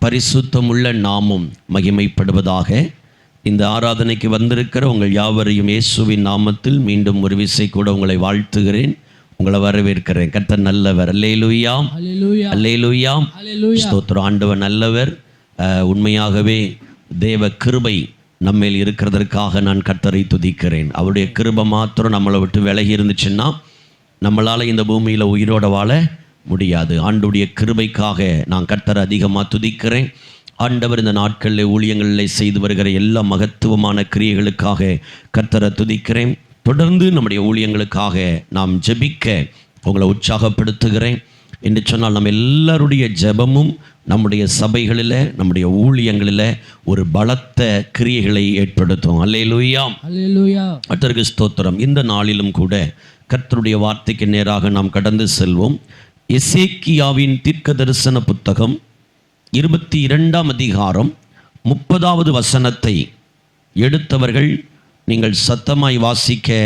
பரிசுத்தமுள்ள நாமம் மகிமைப்படுவதாக. இந்த ஆராதனைக்கு வந்திருக்கிற உங்கள் யாவரையும் இயேசுவின் நாமத்தில் மீண்டும் ஒரு விசை கூட உங்களை வாழ்த்துகிறேன், உங்களை வரவேற்கிறேன். கர்த்தர் நல்லவர். அல்லேலூயா, அல்லேலூயா, ஸ்தோத்திரம். ஆண்டவர் நல்லவர். உண்மையாகவே தேவ கிருபை நம்மேல் இருக்கிறதற்காக நான் கர்த்தரை துதிக்கிறேன். அவருடைய கிருபை மாத்திரம் நம்மளை விட்டு விலகி இருந்துச்சுன்னா நம்மளால் இந்த பூமியில் உயிரோட வாழ முடியாது. ஆண்டுடைய கிருபைக்காக நான் கர்த்தரை அதிகமாக துதிக்கிறேன். ஆண்டவர் இந்த நாட்களில் ஊழியங்களில் செய்து வருகிற எல்லா மகத்துவமான கிரியைகளுக்காக கர்த்தரை துதிக்கிறேன். தொடர்ந்து நம்முடைய ஊழியங்களுக்காக நாம் ஜெபிக்க உங்களை உற்சாகப்படுத்துகிறேன். என்று சொன்னால் நம்ம எல்லாருடைய ஜெபமும் நம்முடைய சபைகளில், நம்முடைய ஊழியங்களில் ஒரு பலத்த கிரியைகளை ஏற்படுத்தும். அல்லேலூயா, அல்லேலூயா. கர்த்தருக்கு ஸ்தோத்திரம். இந்த நாளிலும் கூட கர்த்தருடைய வார்த்தைக்கு நேராக நாம் கடந்து செல்வோம். எசேக்கியாவின் தீர்க்க தரிசன புத்தகம் 22ஆம் அதிகாரம் 30வது வசனத்தை எடுத்தவர்கள் நீங்கள் சத்தமாய் வாசிக்க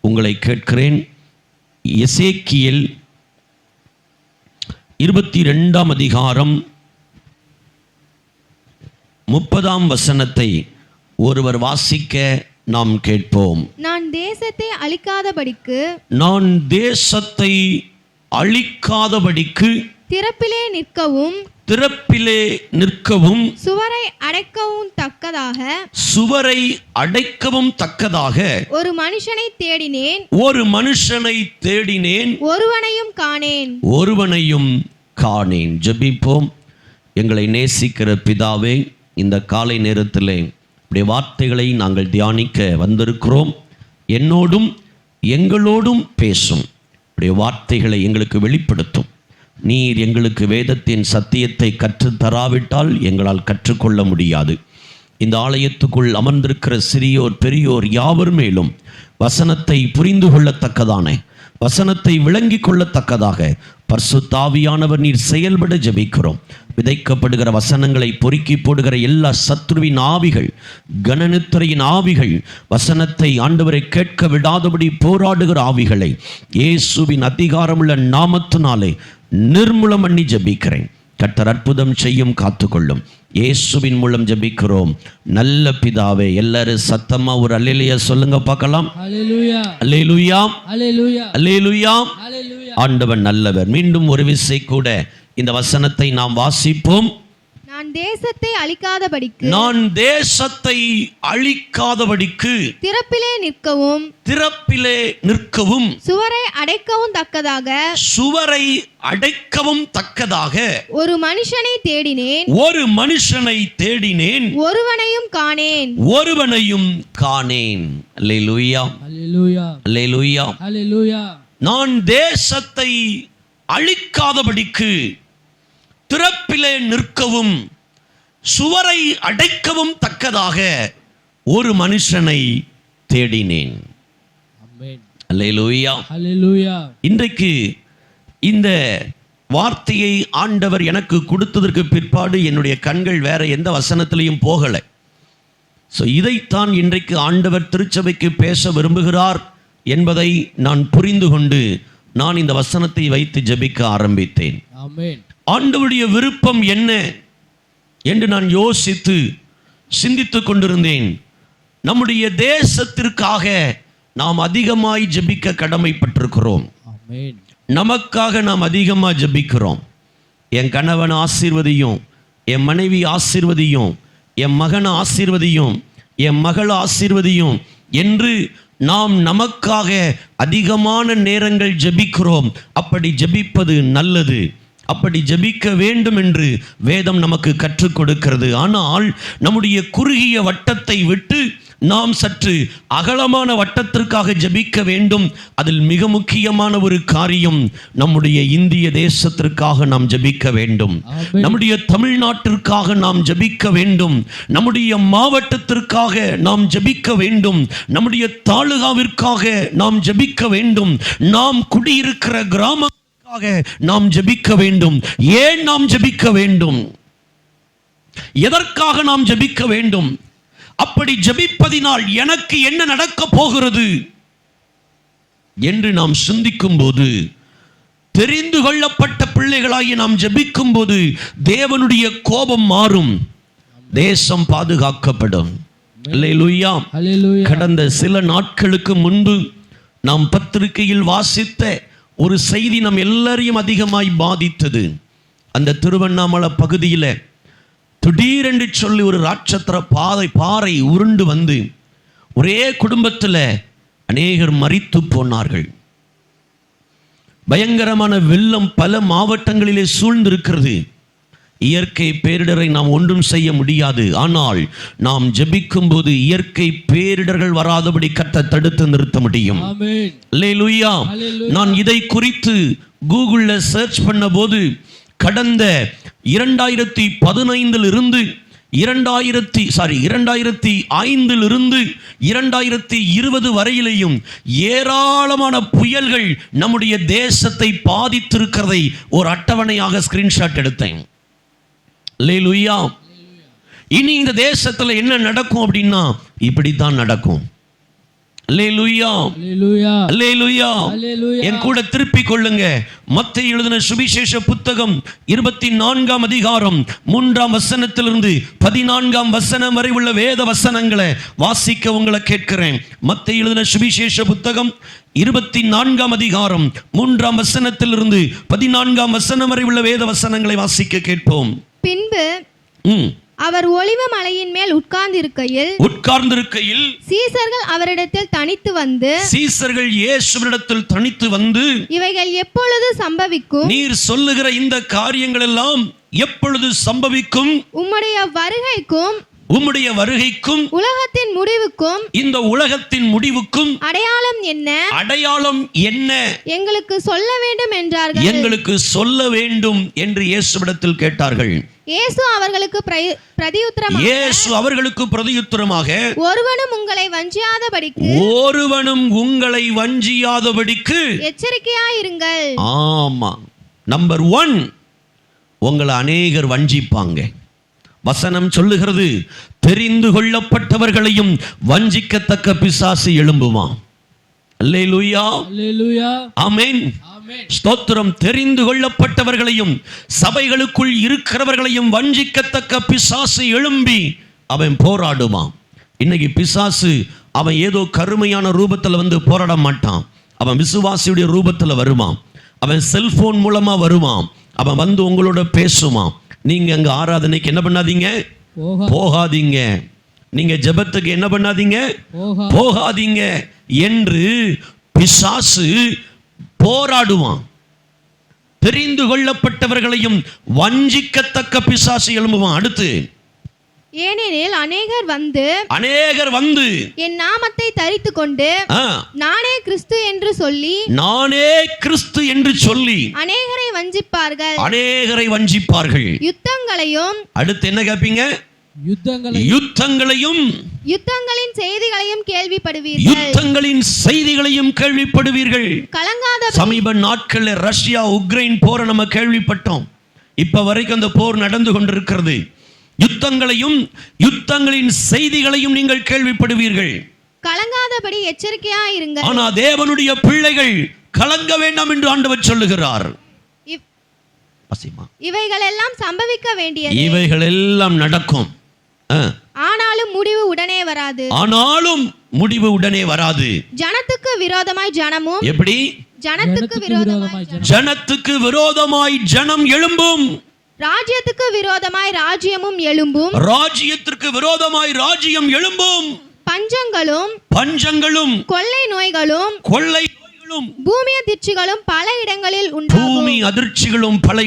உங்களை கேட்கிறேன். எசேக்கியேல் 22ஆம் அதிகாரம் 30ஆம் வசனத்தை ஒருவர் வாசிக்க நாம் கேட்போம். நான் தேசத்தை அழிக்காதபடிக்கு, நான் தேசத்தை அழிக்காதபடிக்கு திறப்பிலே நிற்கவும், திறப்பிலே நிற்கவும், சுவரை அடைக்கவும் தக்கதாக, சுவரை அடைக்கவும் தக்கதாக ஒரு மனுஷனை தேடினேன், ஒரு மனுஷனை தேடினேன், ஒருவனையும் காணேன், ஒருவனையும் காணேன். ஜெபிப்போம். எங்களை நேசிக்கிற பிதாவே, இந்த காலை நேரத்திலே இப்படி வார்த்தைகளை நாங்கள் தியானிக்க வந்திருக்கிறோம். என்னோடும் எங்களோடும் பேசும். இப்படி வார்த்தைகளை எங்களுக்கு வெளிப்படுத்தும். நீர் எங்களுக்கு வேதத்தின் சத்தியத்தை கற்றுத்தராவிட்டால் எங்களால் கற்றுக்கொள்ள முடியாது. இந்த ஆலயத்துக்குள் அமர்ந்திருக்கிற சிறியோர் பெரியோர் யாவர் மேலும் வசனத்தை புரிந்து கொள்ளத்தக்கதான, வசனத்தை விளங்கி கொள்ளத்தக்கதாக பரிசுத்த ஆவியானவர் நீர் செயல்பட ஜெபிக்கிறோம். விதைக்கப்படுகிற வசனங்களை பொறுக்கி போடுகிற எல்லா சத்ருவின் ஆவிகள், கனநித்திரையின் ஆவிகள், வசனத்தை ஆண்டவரை கேட்க விடாதபடி போராடுகிற ஆவிகளை இயேசுவின் அதிகாரமுள்ள நாமத்தினாலே நிர்மூலம் பண்ணி ஜெபிக்கிறேன். கர்த்தர் அற்புதம் செய்யும், காத்துக்கொள்ளும். இயேசுவின் மூலம் ஜெபிக்கிறோம் நல்ல பிதாவே. எல்லாரும் சத்தமா ஒரு அல்லேலூயா சொல்லுங்க பார்க்கலாம். அல்லேலூயா, அல்லேலூயா, அல்லேலூயா, அல்லேலூயா. ஆண்டவர் நல்லவர். மீண்டும் ஒரு விசை கூட இந்த வசனத்தை நாம் வாசிப்போம். நான் தேசத்தை அழிக்காதபடிக்கு, நான் தேசத்தை அழிக்காதபடிக்கு திறப்பிலே நிற்கவும், திறப்பிலே நிற்கவும், சுவரை அடைக்கவும் தக்கதாக, சுவரை அடைக்கவும் தக்கதாக ஒரு மனுஷனை தேடினேன், ஒரு மனுஷனை தேடினேன், ஒருவனையும் காணேன், ஒருவனையும் காணேன். அல்லேலூயா, அல்லேலூயா, அல்லேலூயா, அல்லேலூயா. நான் தேசத்தை அழிக்காதபடிக்கு திறப்பிலே நிற்கவும், சுவரை அடைக்கவும் தக்கதாக ஒரு மனுஷனை தேடினேன். அல்லேலூயா, அல்லேலூயா. இன்றைக்கு இந்த வார்த்தையை ஆண்டவர் எனக்கு கொடுத்ததற்கு பிற்பாடு என்னுடைய கண்கள் வேற எந்த வசனத்திலையும் போகலை. இதைத்தான் இன்றைக்கு ஆண்டவர் திருச்சபைக்கு பேச விரும்புகிறார் என்பதை நான் புரிந்து கொண்டு நான் இந்த வசனத்தை வைத்து ஜெபிக்க ஆரம்பித்தேன். ஆண்டவருடைய விருப்பம் என்ன என்று நான் யோசித்து சிந்தித்துக் கொண்டிருந்தேன். நம்முடைய தேசத்திற்காக நாம் அதிகமாய் ஜெபிக்க கடமைப்பட்டிருக்கிறோம். நமக்காக நாம் அதிகமாக ஜெபிக்கிறோம். என் கணவன் ஆசீர்வதியும், என் மனைவி ஆசீர்வதியும், என் மகன் ஆசீர்வதியும், என் மகள் ஆசீர்வதியும் என்று நாம் நமக்காக அதிகமான நேரங்கள் ஜெபிக்கிறோம். அப்படி ஜெபிப்பது நல்லது, அப்படி ஜெபிக்க வேண்டும் என்று வேதம் நமக்கு கற்றுக் கொடுக்கிறது. ஆனால் நம்முடைய குறுகிய வட்டத்தை விட்டு நாம் சற்று அகலமான வட்டத்திற்காக ஜெபிக்க வேண்டும். அதில் மிக முக்கியமான ஒரு காரியம், நம்முடைய இந்திய தேசத்திற்காக நாம் ஜெபிக்க வேண்டும், நம்முடைய தமிழ்நாட்டிற்காக நாம் ஜெபிக்க வேண்டும், நம்முடைய மாவட்டத்திற்காக நாம் ஜெபிக்க வேண்டும், நம்முடைய தாலுகாவிற்காக நாம் ஜெபிக்க வேண்டும், நாம் குடியிருக்கிற கிராம நாம் ஜெபிக்க வேண்டும். ஏன் நாம் ஜெபிக்க வேண்டும்? எதற்காக நாம் ஜெபிக்க வேண்டும்? அப்படி ஜெபிப்பதினால் எனக்கு என்ன நடக்க போகிறது? என்று நாம் சிந்திக்கும் போது, தெரிந்து கொள்ளப்பட்ட பிள்ளைகளாகி நாம் ஜெபிக்கும் போது தேவனுடைய கோபம் மாறும், தேசம் பாதுகாக்கப்படும். அல்லேலூயா. கடந்த சில நாட்களுக்கு முன்பு நாம் பத்திரிகையில் வாசித்த ஒரு செய்தி நம் எல்லாரையும் அதிகமாய் பாதித்தது. அந்த திருவண்ணாமலை பகுதியில் திடீரென்று சொல்லி ஒரு ராட்சத்திர பாறை உருண்டு வந்து ஒரே குடும்பத்தில் அநேகர் மரித்து போனார்கள். பயங்கரமான வெள்ளம் பல மாவட்டங்களிலே சூழ்ந்திருக்கிறது. இயற்கை பேரிடரை நாம் ஒன்றும் செய்ய முடியாது. ஆனால் நாம் ஜெபிக்கும் போது இயற்கை பேரிடர்கள் வராதபடி கர்த்தர் தடுத்து நிறுத்த முடியும். அல்லேலூயா. நான் இதை குறித்து கூகுள்ல சர்ச் பண்ண போது கடந்த 2015 இருந்து 2005 இருந்து 2020 வரையிலேயும் ஏராளமான புயல்கள் நம்முடைய தேசத்தை பாதித்திருக்கிறதை ஒரு அட்டவணையாக ஸ்கிரீன்ஷாட் எடுத்தேன். அல்லேலூயா. இனி இந்த தேசத்துல என்ன நடக்கும் அப்படின்னா இப்படித்தான் நடக்கும். அல்லேலூயா. அல்லேலூயா. என் கூட திருப்பிக் கொள்ளுங்க. மத்தேயு எழுதின சுவிசேஷ புத்தகம் 24ஆம் அதிகாரம் 3ஆம் வசனத்திலிருந்து 14ஆம் வசனம் வரை உள்ள வேத வசனங்களை வாசிக்க உங்களை கேட்கிறேன். மத்தேயு எழுதின சுவிசேஷ புத்தகம் 24ஆம் அதிகாரம் 3ஆம் வசனத்திலிருந்து 14ஆம் வசனம் வரை உள்ள வேத வசனங்களை வாசிக்க கேட்போம். பின்பு அவர் ஒலிவ மலையின் மேல் உட்கார்ந்திருக்கையில் சீசர்கள் அவரிடத்தில் தனித்து வந்து இவைகள் எப்பொழுது சம்பவிக்கும்? நீர் சொல்லுகிற இந்த காரியங்கள் எல்லாம் எப்பொழுது சம்பவிக்கும்? உம்முடைய வருகைக்கும் உலகத்தின் முடிவுக்கும், இந்த உலகத்தின் முடிவுக்கும் அடையாளம் என்ன எங்களுக்கு சொல்ல வேண்டும் என்றார்கள். எங்களுக்கு சொல்ல வேண்டும் என்று இயேசுவிடத்தில் கேட்டார்கள். இயேசு அவர்களுக்கு பிரதியுத்தரமாக ஒருவனும் உங்களை வஞ்சியாதபடிக்கு எச்சரிக்கையாயிருங்கள். ஆமா. நம்பர் 1, உங்களை அநேகர் வஞ்சிப்பாங்க. வசனம் சொல்லுகிறது, தெரிந்து கொள்ளப்பட்டவர்களையும் வஞ்சிக்கத்தக்க பிசாசு எழும்புவான். அல்லேலூயா. ஆமென். ஸ்தோத்திரம். தெரிந்து கொள்ளப்பட்டவர்களையும் சபைகளுக்குள் இருக்கிறவர்களையும் வஞ்சிக்கத்தக்க பிசாசு எழும்பி அவன் போராடுவான். இன்னைக்கு பிசாசு அவன் ஏதோ கருமையான ரூபத்தில் வந்து போராட மாட்டான். அவன் விசுவாசியுடைய ரூபத்தில் வருவான். அவன் செல்போன் மூலமா வருவான். அவன் வந்து உங்களோட பேசுவான். நீங்க அங்க ஆராதனைக்கு என்ன பண்ணாதீங்க, போகாதீங்க. நீங்க ஜெபத்துக்கு என்ன பண்ணாதீங்க, போகாதீங்க என்று பிசாசு போராடுவான். தெரிந்து கொள்ளப்பட்டவர்களையும் வஞ்சிக்கத்தக்க பிசாசு எழும்புவான். அடுத்து, ஏனெனில் அநேகர் வந்து என் நாமத்தை தரித்துக் கொண்டு நானே கிறிஸ்து என்று சொல்லி அநேகரை வஞ்சிப்பார்கள். யுத்தங்களையும், அடுத்து என்ன கேட்பீங்க, யுத்தங்களின் செய்திகளையும் கேள்விப்படுவீர்கள். சமீப நாட்களில் ரஷ்யா உக்ரைன் போரை நம்ம கேள்விப்பட்டோம். இப்ப வரைக்கும் அந்த போர் நடந்து கொண்டிருக்கிறது. யுத்தங்களின் செய்திகளையும் நீங்கள் கேள்விப்படுவீர்கள். கலங்காதபடி எச்சரிக்கையாயிருங்கள். ஆனா தேவனுடைய பிள்ளைகள் கலங்க வேண்டாம் என்று ஆண்டவர் சொல்லுகிறார். இவைகள் எல்லாம் சம்பவிக்க வேண்டியது, இவைகள் எல்லாம் நடக்கும். ஆனாலும் முடிவு உடனே வராது. ஜனத்துக்கு விரோதமாய் ஜனமும், எப்படி ஜனத்துக்கு விரோதமாய் ஜனம் எழும்பும், ராஜ்யத்துக்கு விரோதமாய் ராஜ்யமும் எழும்பும், ராஜ்யத்திற்கு விரோதமாய் ராஜ்யம் எழும்பும். பஞ்சங்களும் கொள்ளை நோய்களும் பூமி அதிர்ச்சிகளும் பல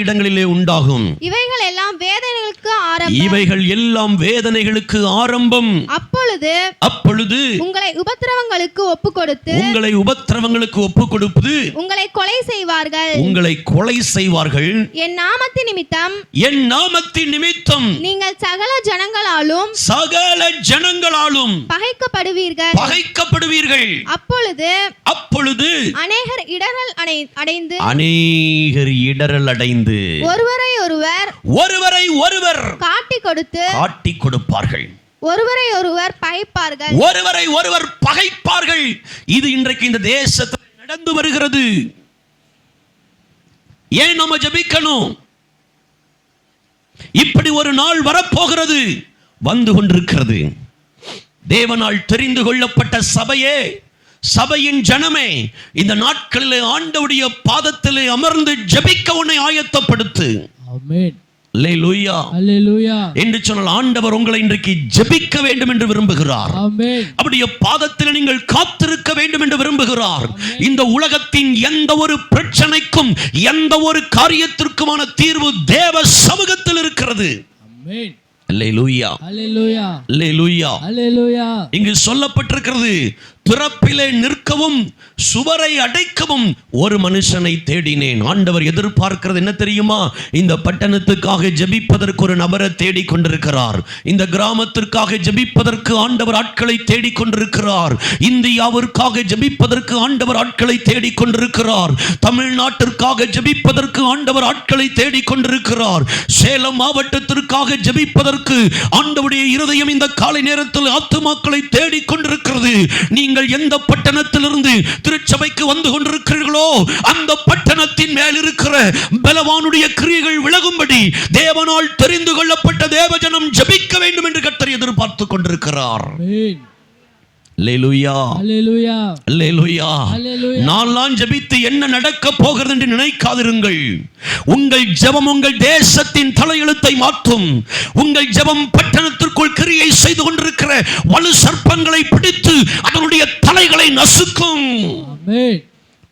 இடங்களிலே உண்டாகும். இவைகள் எல்லாம் வேதனைகளுக்கு ஆரம்பம். அப்பொழுது உங்களை உபத்திரவங்களுக்கு ஒப்பு கொடுத்து உங்களை கொலை செய்வார்கள். என் நாமத்தின் நிமித்தம் நீங்கள் சகல ஜனங்களாலும் பகைக்கப்படுவீர்கள். அப்பொழுது அநேகர் இடறல் அடைந்து ஒருவரை ஒருவர் காட்டிக் கொடுப்பார்கள். ஒருவரை ஒருவர் பகைப்பார்கள். இது இன்றைக்கு இந்த தேசத்தில் கடந்து வருகிறது. ஏன் நம்ம ஜெபிக்கணும்? இப்படி ஒரு நாள் வரப்போகிறது, வந்து கொண்டிருக்கிறது. தேவனால் தெரிந்து கொள்ளப்பட்ட சபையே, சபையின் ஜனமே, இந்த நாட்களிலே ஆண்டவருடைய பாதத்திலே அமர்ந்து ஜெபிக்க உன்னை ஆயத்தப்படுத்து. ஆமென். அல்லேலூயா. அல்லேலூயா. என்று சொன்னால் ஆண்டவர் உங்களை இன்றைக்கு ஜெபிக்க வேண்டும் என்று விரும்புகிறார். ஆமென். அப்படியே பாதத்தில் நீங்கள் காத்திருக்க வேண்டும் என்று விரும்புகிறார். இந்த உலகத்தின் எந்த ஒரு பிரச்சனைக்கும் எந்த ஒரு காரியத்திற்குமான தீர்வு தேவ சமூகத்தில் இருக்கிறது. ஆமென். அல்லேலூயா. அல்லேலூயா. அல்லேலூயா. அல்லேலூயா. இங்கு சொல்லப்பட்டிருக்கிறது, திறப்பிலே நிற்கவும் சுவரை அடைக்கவும் ஒரு மனுஷனை தேடினேன். ஆண்டவர் எதிர்பார்க்கிறது என்ன தெரியுமா? இந்த பட்டணத்துக்காக ஜெபிப்பதற்கு ஒரு நபரை தேடிக் கொண்டிருக்கிறார். இந்த கிராமத்திற்காக ஜெபிப்பதற்கு ஆண்டவர் ஆட்களை தேடிக் கொண்டிருக்கிறார். இந்தியாவிற்காக ஜெபிப்பதற்கு ஆண்டவர் ஆட்களை தேடிக் கொண்டிருக்கிறார். தமிழ்நாட்டிற்காக ஜெபிப்பதற்கு ஆண்டவர் ஆட்களை தேடிக் கொண்டிருக்கிறார். சேலம் மாவட்டத்திற்காக ஜெபிப்பதற்கு ஆண்டவருடைய இருதயம் இந்த காலை நேரத்தில் ஆத்துமாக்களை தேடிக் கொண்டிருக்கிறது. நீங்கள் எந்த பட்டணத்திலிருந்து திருச்சபைக்கு வந்து கொண்டிருக்கிறீர்களோ அந்த பட்டணத்தின் மேல் இருக்கிற பலவானுடைய கிரியைகள் விலகும்படி தேவனால் தெரிந்து கொள்ளப்பட்ட தேவஜனம் ஜெபிக்க வேண்டும் என்று கர்த்தர் எதிர்பார்த்து கொண்டிருக்கிறார். ஆமென். அல்லேலூயா. அல்லேலூயா. அல்லேலூயா. அல்லேலூயா. நான்லாம் ஜெபித்து என்ன நடக்க போகிறது என்று நினைக்காதிருங்கள். உங்கள் ஜெபம் உங்கள் தேசத்தின் தலையெழுத்தை மாற்றும். உங்கள் ஜெபம் பட்டணத்திற்குள் கிரியை செய்து கொண்டிருக்கிற வலு சர்ப்பங்களை பிடித்து அதனுடைய தலைகளை நசுக்கும். ஆமென்.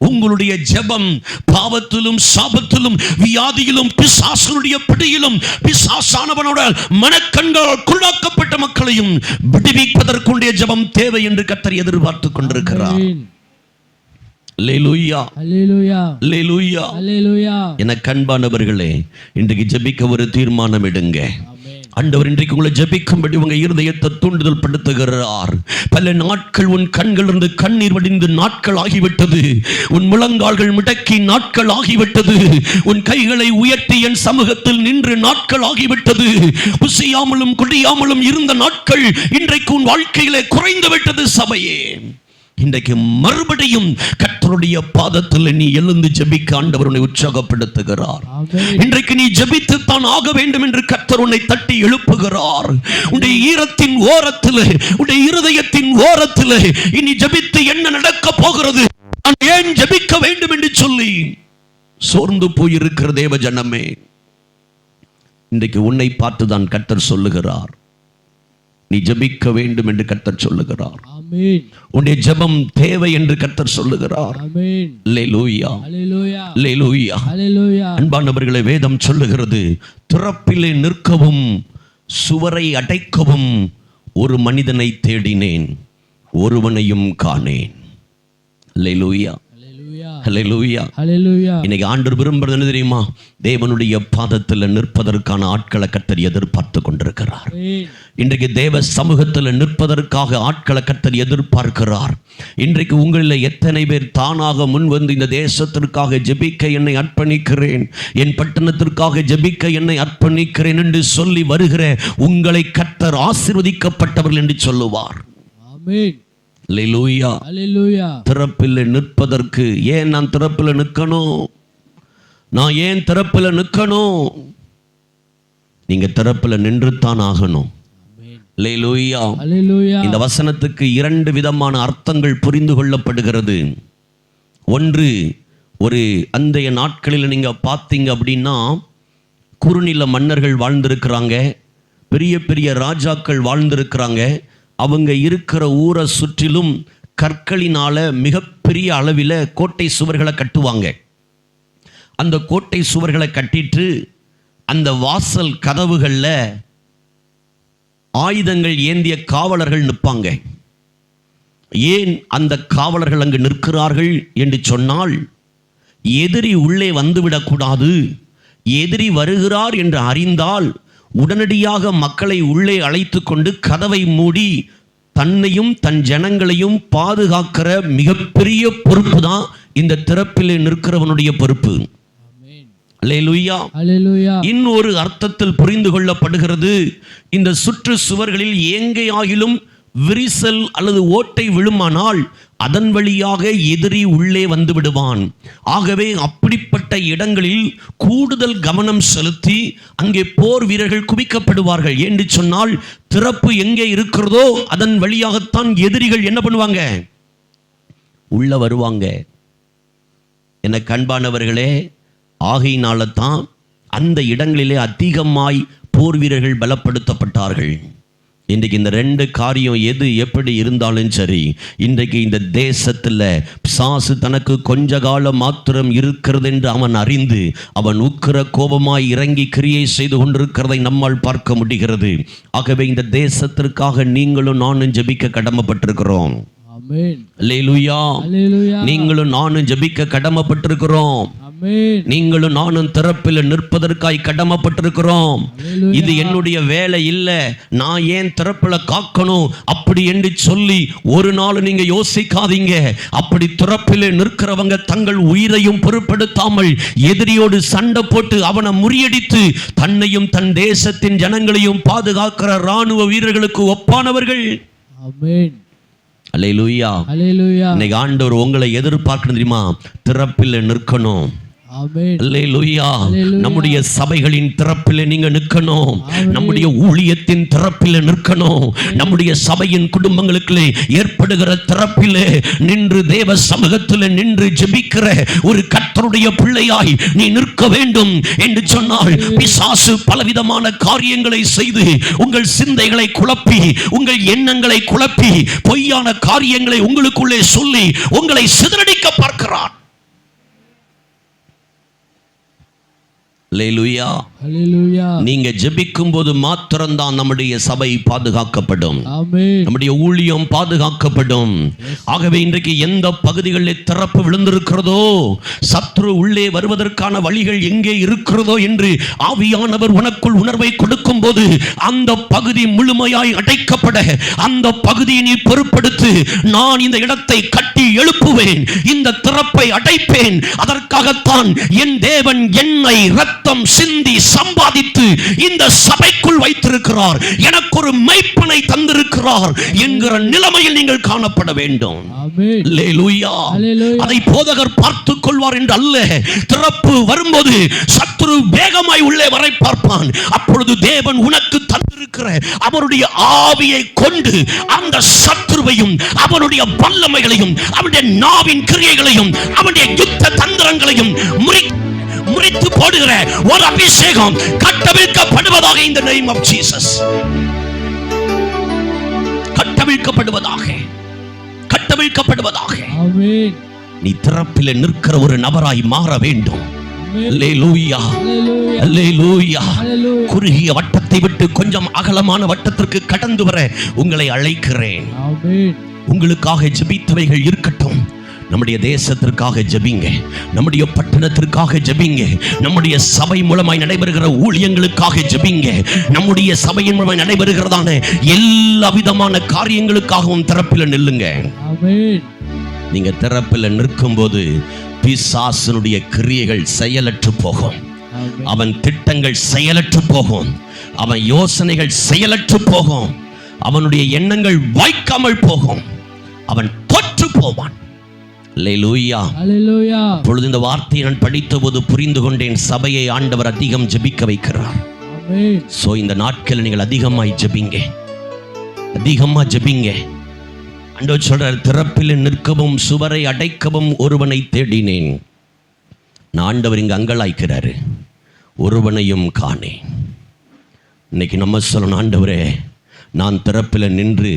உங்களுடைய ஜெபம் பாவத்திலும் சாபத்திலும் வியாதியிலும் பிசாசனுடைய பிடியிலும் பிசாசானவனோட மனக்கண்களால் குள்ளாக்கப்பட்ட மக்களையும் விடுவிப்பதற்குடைய ஜெபம் தேவை என்று கர்த்தர் எதிர்பார்த்து கொண்டிருக்கிறார். ஆமென். அல்லேலூயா. அல்லேலூயா. அல்லேலூயா. அல்லேலூயா. என கண்பானவர்களே, இன்றைக்கு ஜெபிக்க ஒரு தீர்மானம் எடுங்க. ஆமென். ஆண்டவர் இன்றைக்கு உங்களை ஜெபிக்கும்படி உங்க இருதயத்தை தூண்டுதல் படுத்துகிறார். பல நாட்கள் உன் கண்களிலிருந்து கண்ணீர் வடிந்து நாட்கள் ஆகிவிட்டது. உன் முழங்கால்கள் முடக்கி நாட்கள் ஆகிவிட்டது. உன் கைகளை உயர்த்தி என் சமூகத்தில் நின்று நாட்கள் ஆகிவிட்டது. புசியாமலும் குடியாமலும் இருந்த நாட்கள் இன்றைக்கு உன் வாழ்க்கையிலே குறைந்து விட்டது. சபையே, இன்றைக்கு மறுபடியும் கர்த்தருடைய பாதத்தில் நீ எழுந்து ஜெபிக்க ஆண்டவர் உன்னை உற்சாகப்படுத்துகிறார். ஆமென். இன்றைக்கு நீ ஜெபித்து தான் ஆக வேண்டும் என்று கர்த்தர் உன்னை தட்டி எழுப்புகிறார். உன்னுடைய ஈரத்தின் ஓரத்திலே, உன்னுடைய இருதயத்தின் ஓரத்திலே இனி ஜெபித்து என்ன நடக்க போகிறது, நான் ஏன் ஜெபிக்க வேண்டும் என்று சொல்லி சோர்ந்து போயிருக்கிற தேவ ஜனமே, இன்றைக்கு உன்னை பார்த்து தான் கர்த்தர் சொல்லுகிறார், நீ ஜெபிக்க வேண்டும் என்று கர்த்தர் சொல்லுகிறார். ஆமென். உன்னுடைய ஜெபம் தேவை என்று கர்த்தர் சொல்லுகிறார். ஆமென். அல்லேலூயா. அல்லேலூயா. அல்லேலூயா. அல்லேலூயா. அன்பானவர்களே, வேதம் சொல்லுகிறது, திறப்பிலே நிற்கவும் சுவரை அடைக்கவும் ஒரு மனிதனை தேடினேன், ஒருவனையும் காணேன். அல்லேலூயா. அல்லேலூயா. அல்லேலூயா. அல்லேலூயா. இன்னைக்கு ஆண்டவர் விரும்புறது என்ன தெரியுமா? தேவனுடைய பாதத்தில் நிற்பதற்கான ஆட்களை கர்த்தர் எதிர்பார்த்து கொண்டிருக்கிறார். ஆமென். இன்றைக்கு தேவ சமூகத்தில் நிற்பதற்காக ஆட்களை கர்த்தர் எதிர்பார்க்கிறார். இன்றைக்கு உங்களில் எத்தனை பேர் தானாக முன் வந்து இந்த தேசத்திற்காக ஜெபிக்க என்னை அர்ப்பணிக்கிறேன், என் பட்டணத்திற்காக ஜெபிக்க என்னை அர்ப்பணிக்கிறேன் என்று சொல்லி வருகிற உங்களை கர்த்தர் ஆசீர்வதிக்கப்பட்டவர்கள் என்று சொல்லுவார். ஆமென். அல்லேலூயா. அல்லேலூயா. திறப்பில் நிற்பதற்கு ஏன் நான் திறப்பில் நிற்கணும்? நான் ஏன் திறப்பில் நிற்கணும்? நீங்க திறப்பில் நின்றுத்தான் ஆகணும். ஆமென். அல்லேலூயா. அல்லேலூயா. இந்த வசனத்துக்கு இரண்டு விதமான அர்த்தங்கள் புரிந்து கொள்ளப்படுகிறது. ஒன்று, ஒரு அந்தைய நாட்களில் நீங்க பார்த்தீங்க அப்படின்னா குறுநில மன்னர்கள் வாழ்ந்திருக்கிறாங்க, பெரிய பெரிய ராஜாக்கள் வாழ்ந்திருக்கிறாங்க. அவங்க இருக்கிற ஊரை சுற்றிலும் கற்களினால மிகப்பெரிய அளவில் கோட்டை சுவர்களை கட்டுவாங்க. அந்த கோட்டை சுவர்களை கட்டிட்டு அந்த வாசல் கதவுகளில் ஆயுதங்கள் ஏந்திய காவலர்கள் நிற்பாங்க. ஏன் அந்த காவலர்கள் அங்கு நிற்கிறார்கள் என்று சொன்னால், எதிரி உள்ளே வந்துவிடக்கூடாது, எதிரி வருகிறார் என்று அறிந்தால் உடனடியாக மக்களை உள்ளே அழைத்து கொண்டு கதவை மூடி தன்னையும் தன் ஜனங்களையும் பாதுகாக்கிற மிகப்பெரிய பொறுப்பு தான் இந்த திறப்பிலே நிற்கிறவனுடைய பொறுப்பு. ஆமென். அல்லேலூயா. அல்லேலூயா. இன்னொரு அர்த்தத்தில் புரிந்து கொள்ளப்படுகிறது, இந்த சுற்று சுவர்களில் எங்கேயாகிலும் விரிசல் அல்லது ஓட்டை விழுமானால் அதன் வழியாக எதிரி உள்ளே வந்து விடுவான். ஆகவே அப்படிப்பட்ட இடங்களில் கூடுதல் கவனம் செலுத்தி அங்கே போர் வீரர்கள் குவிக்கப்படுவார்கள். என்று சொன்னால் திறப்பு எங்கே இருக்கிறதோ அதன் வழியாகத்தான் எதிரிகள் என்ன பண்ணுவாங்க, உள்ள வருவாங்க. என்ன கண்பானவர்களே, ஆகையினால தான் அந்த இடங்களிலே அதிகமாய் போர் வீரர்கள் பலப்படுத்தப்பட்டார்கள். இன்றைக்கு இந்த ரெண்டு காரியம் எது எப்படி இருந்தாலும் சரி, இன்றைக்கு இந்த தேசத்தில் பிசாசு தனக்கு கொஞ்ச காலம் மாத்திரம் இருக்கிறது என்று அவன் அறிந்து அவன் உக்கிர கோபமாய் இறங்கி கிரியை செய்து கொண்டிருக்கிறதை நம்மால் பார்க்க முடிகிறது. ஆகவே இந்த தேசத்திற்காக நீங்களும் நானும் ஜெபிக்க கடமைப்பட்டிருக்கிறோம். ஆமென். அல்லேலூயா. அல்லேலூயா. நீங்களும் நானும் ஜெபிக்க கடமைப்பட்டிருக்கிறோம். ஆமென். நீங்களும் நானும் திறப்பில் நிற்பதற்காய் கடமைப்பட்டிருக்கிறோம். இது என்னுடைய வேலை இல்லை, நான் ஏன் திறப்பில் காக்கணும் அப்படி என்று சொல்லி ஒரு நாள் நீங்க யோசிக்காதீங்க. அப்படி திறப்பில் நிற்கிறவங்க தங்கள் உயிரையும் பொருட்படுத்தாமல் எதிரியோடு சண்டை போட்டு அவனை முறியடித்து தன்னையும் தன் தேசத்தின் ஜனங்களையும் பாதுகாக்கிற ராணுவ வீரர்களுக்கு ஒப்பானவர்கள். ஆமென். அல்லேலூயா. அல்லேலூயா. இன்னைக்கு ஆண்டவர் உங்களை எதிர்பார்க்கணும் தெரியுமா, திறப்பில் நிற்கணும். ஆமென். அல்லேலூயா. அல்லேலூயா. நம்முடைய சபைகளின் திறப்பில் நீங்க நிற்கணும். ஆமென். நம்முடைய ஊழியத்தின் திறப்பில் நிற்கணும். நம்முடைய சபையின் குடும்பங்களுக்குள்ளே ஏற்படுகிற திறப்பில் நின்று தேவ சமூகத்தில் நின்று ஜெபிக்கிற ஒரு கர்த்தருடைய பிள்ளையாய் நீ நிற்க வேண்டும். என்று சொன்னால் பிசாசு பலவிதமான காரியங்களை செய்து உங்கள் சிந்தைகளை குழப்பி உங்கள் எண்ணங்களை குழப்பி பொய்யான காரியங்களை உங்களுக்குள்ளே சொல்லி உங்களை சிதறடிக்க பார்க்கிறான். அல்லேலூயா. அல்லேலூயா. நீங்க ஜெபிக்கும் போது மாத்திரம்தான் நம்முடைய சபை பாதுகாக்கப்படும். ஆமென். நம்முடைய ஊழியம் பாதுகாக்கப்படும். ஆகவே இன்றைக்கு எந்த பகுதிகளில் திறப்பு விழுந்திருக்கிறதோ, சத்ரு உள்ளே வருவதற்கான வழிகள் எங்கே இருக்கிறதோ என்று ஆவியானவர் உனக்குள் உணர்வை கொடுக்கும் போது அந்த பகுதி முழுமையாய் அடைக்கப்பட அந்த பகுதியை நீ பொறுப்படுத்து. நான் இந்த இடத்தை கட்டி எழுப்புவேன், இந்த திறப்பை அடைப்பேன். அதற்காகத்தான் என் தேவன் என்னை ரத்தம் சிந்தி சம்பாதித்து இந்த சபைக்குள் வைத்திருக்கிறார், எனக்கு ஒரு மெய்ப்பனை தந்திருக்கிறார் என்கிற நிலைமையில் நீங்கள் காணப்பட வேண்டும். ஆமென். அல்லேலூயா. அல்லேலூயா. அதை போதகர் பார்த்துக் கொள்வார் என்று அல்ல, திறப்பு வரும்போது சத்துரு வேகமாய் உள்ளே வரை பார்ப்பான். அப்பொழுது தேவன் உனக்கு தந்திருக்கிற அவருடைய ஆவியை கொண்டு அந்த சத்துருவையும் அவனுடைய வல்லமைகளையும் அவனுடைய நாவின் கிரியைகளையும் அவனுடைய யுத்த தந்திரங்களையும் முறித்து போடுகிற ஒரு அபிஷேகம் கட்டவிழ்க்கப்படுவதாக. இந்த நேம் ஆஃப் ஜீசஸ் கட்டவிழ்க்கப்படுவதாக, கட்டவிழ்க்கப்படுவதாக. ஆமென். நீ திறப்பில் நிற்கிற ஒரு நபராய் மாற வேண்டும். அல்லேலூயா. அல்லேலூயா. அல்லேலூயா. அல்லேலூயா. குறுகிய வட்டத்தை விட்டு கொஞ்சம் அகலமான வட்டத்திற்கு கடந்து வர உங்களை அழைக்கிறேன். ஆமென். உங்களுக்காக ஜெபித்தவைகள் இருக்கட்டும். நம்முடைய தேசத்திற்காக ஜெபிங்க, நம்முடைய பட்டணத்திற்காக ஜெபிங்க, நம்முடைய சபை மூலமாய் நடைபெறுகிற ஊழியங்களுக்காக ஜெபிங்க, நம்முடைய சபையின் மூலமாய் நடைபெறுகிறதான எல்லா விதமான காரியங்களுக்காகவும் திறப்பில் நில்லுங்க. ஆமென். நீங்க திறப்பில் நிற்கும் போது பிசாசனுடைய கிரியைகள் செயலற்று போகும். ஆமென். அவன் திட்டங்கள் செயலற்று போகும். அவன் யோசனைகள் செயலற்று போகும். அவனுடைய எண்ணங்கள் வாய்க்காமல் போகும். அவன் தோற்று போவான். அல்லேலூயா. அல்லேலூயா. அப்பொழுது இந்த வார்த்தையை நான் படித்த போது புரிந்து கொண்டேன், சபையை ஆண்டவர் அதிகம் ஜெபிக்க வைக்கிறார். ஆமென். சோ இந்த நாட்களில் நீங்கள் அதிகமாய் ஜெபிங்க, அதிகமா ஜெபிங்க. ஆண்டவர் சொல்றார், திறப்பில் நிற்கவும் சுவரை அடைக்கவும் ஒருவனை தேடினேன். நான் ஆண்டவர் இங்க அங்கலாய்க்கிறாரு, ஒருவனையும் காணேன். இன்னைக்கு நம்ம சொல்லணும், ஆண்டவரே நான் திறப்பில் நின்று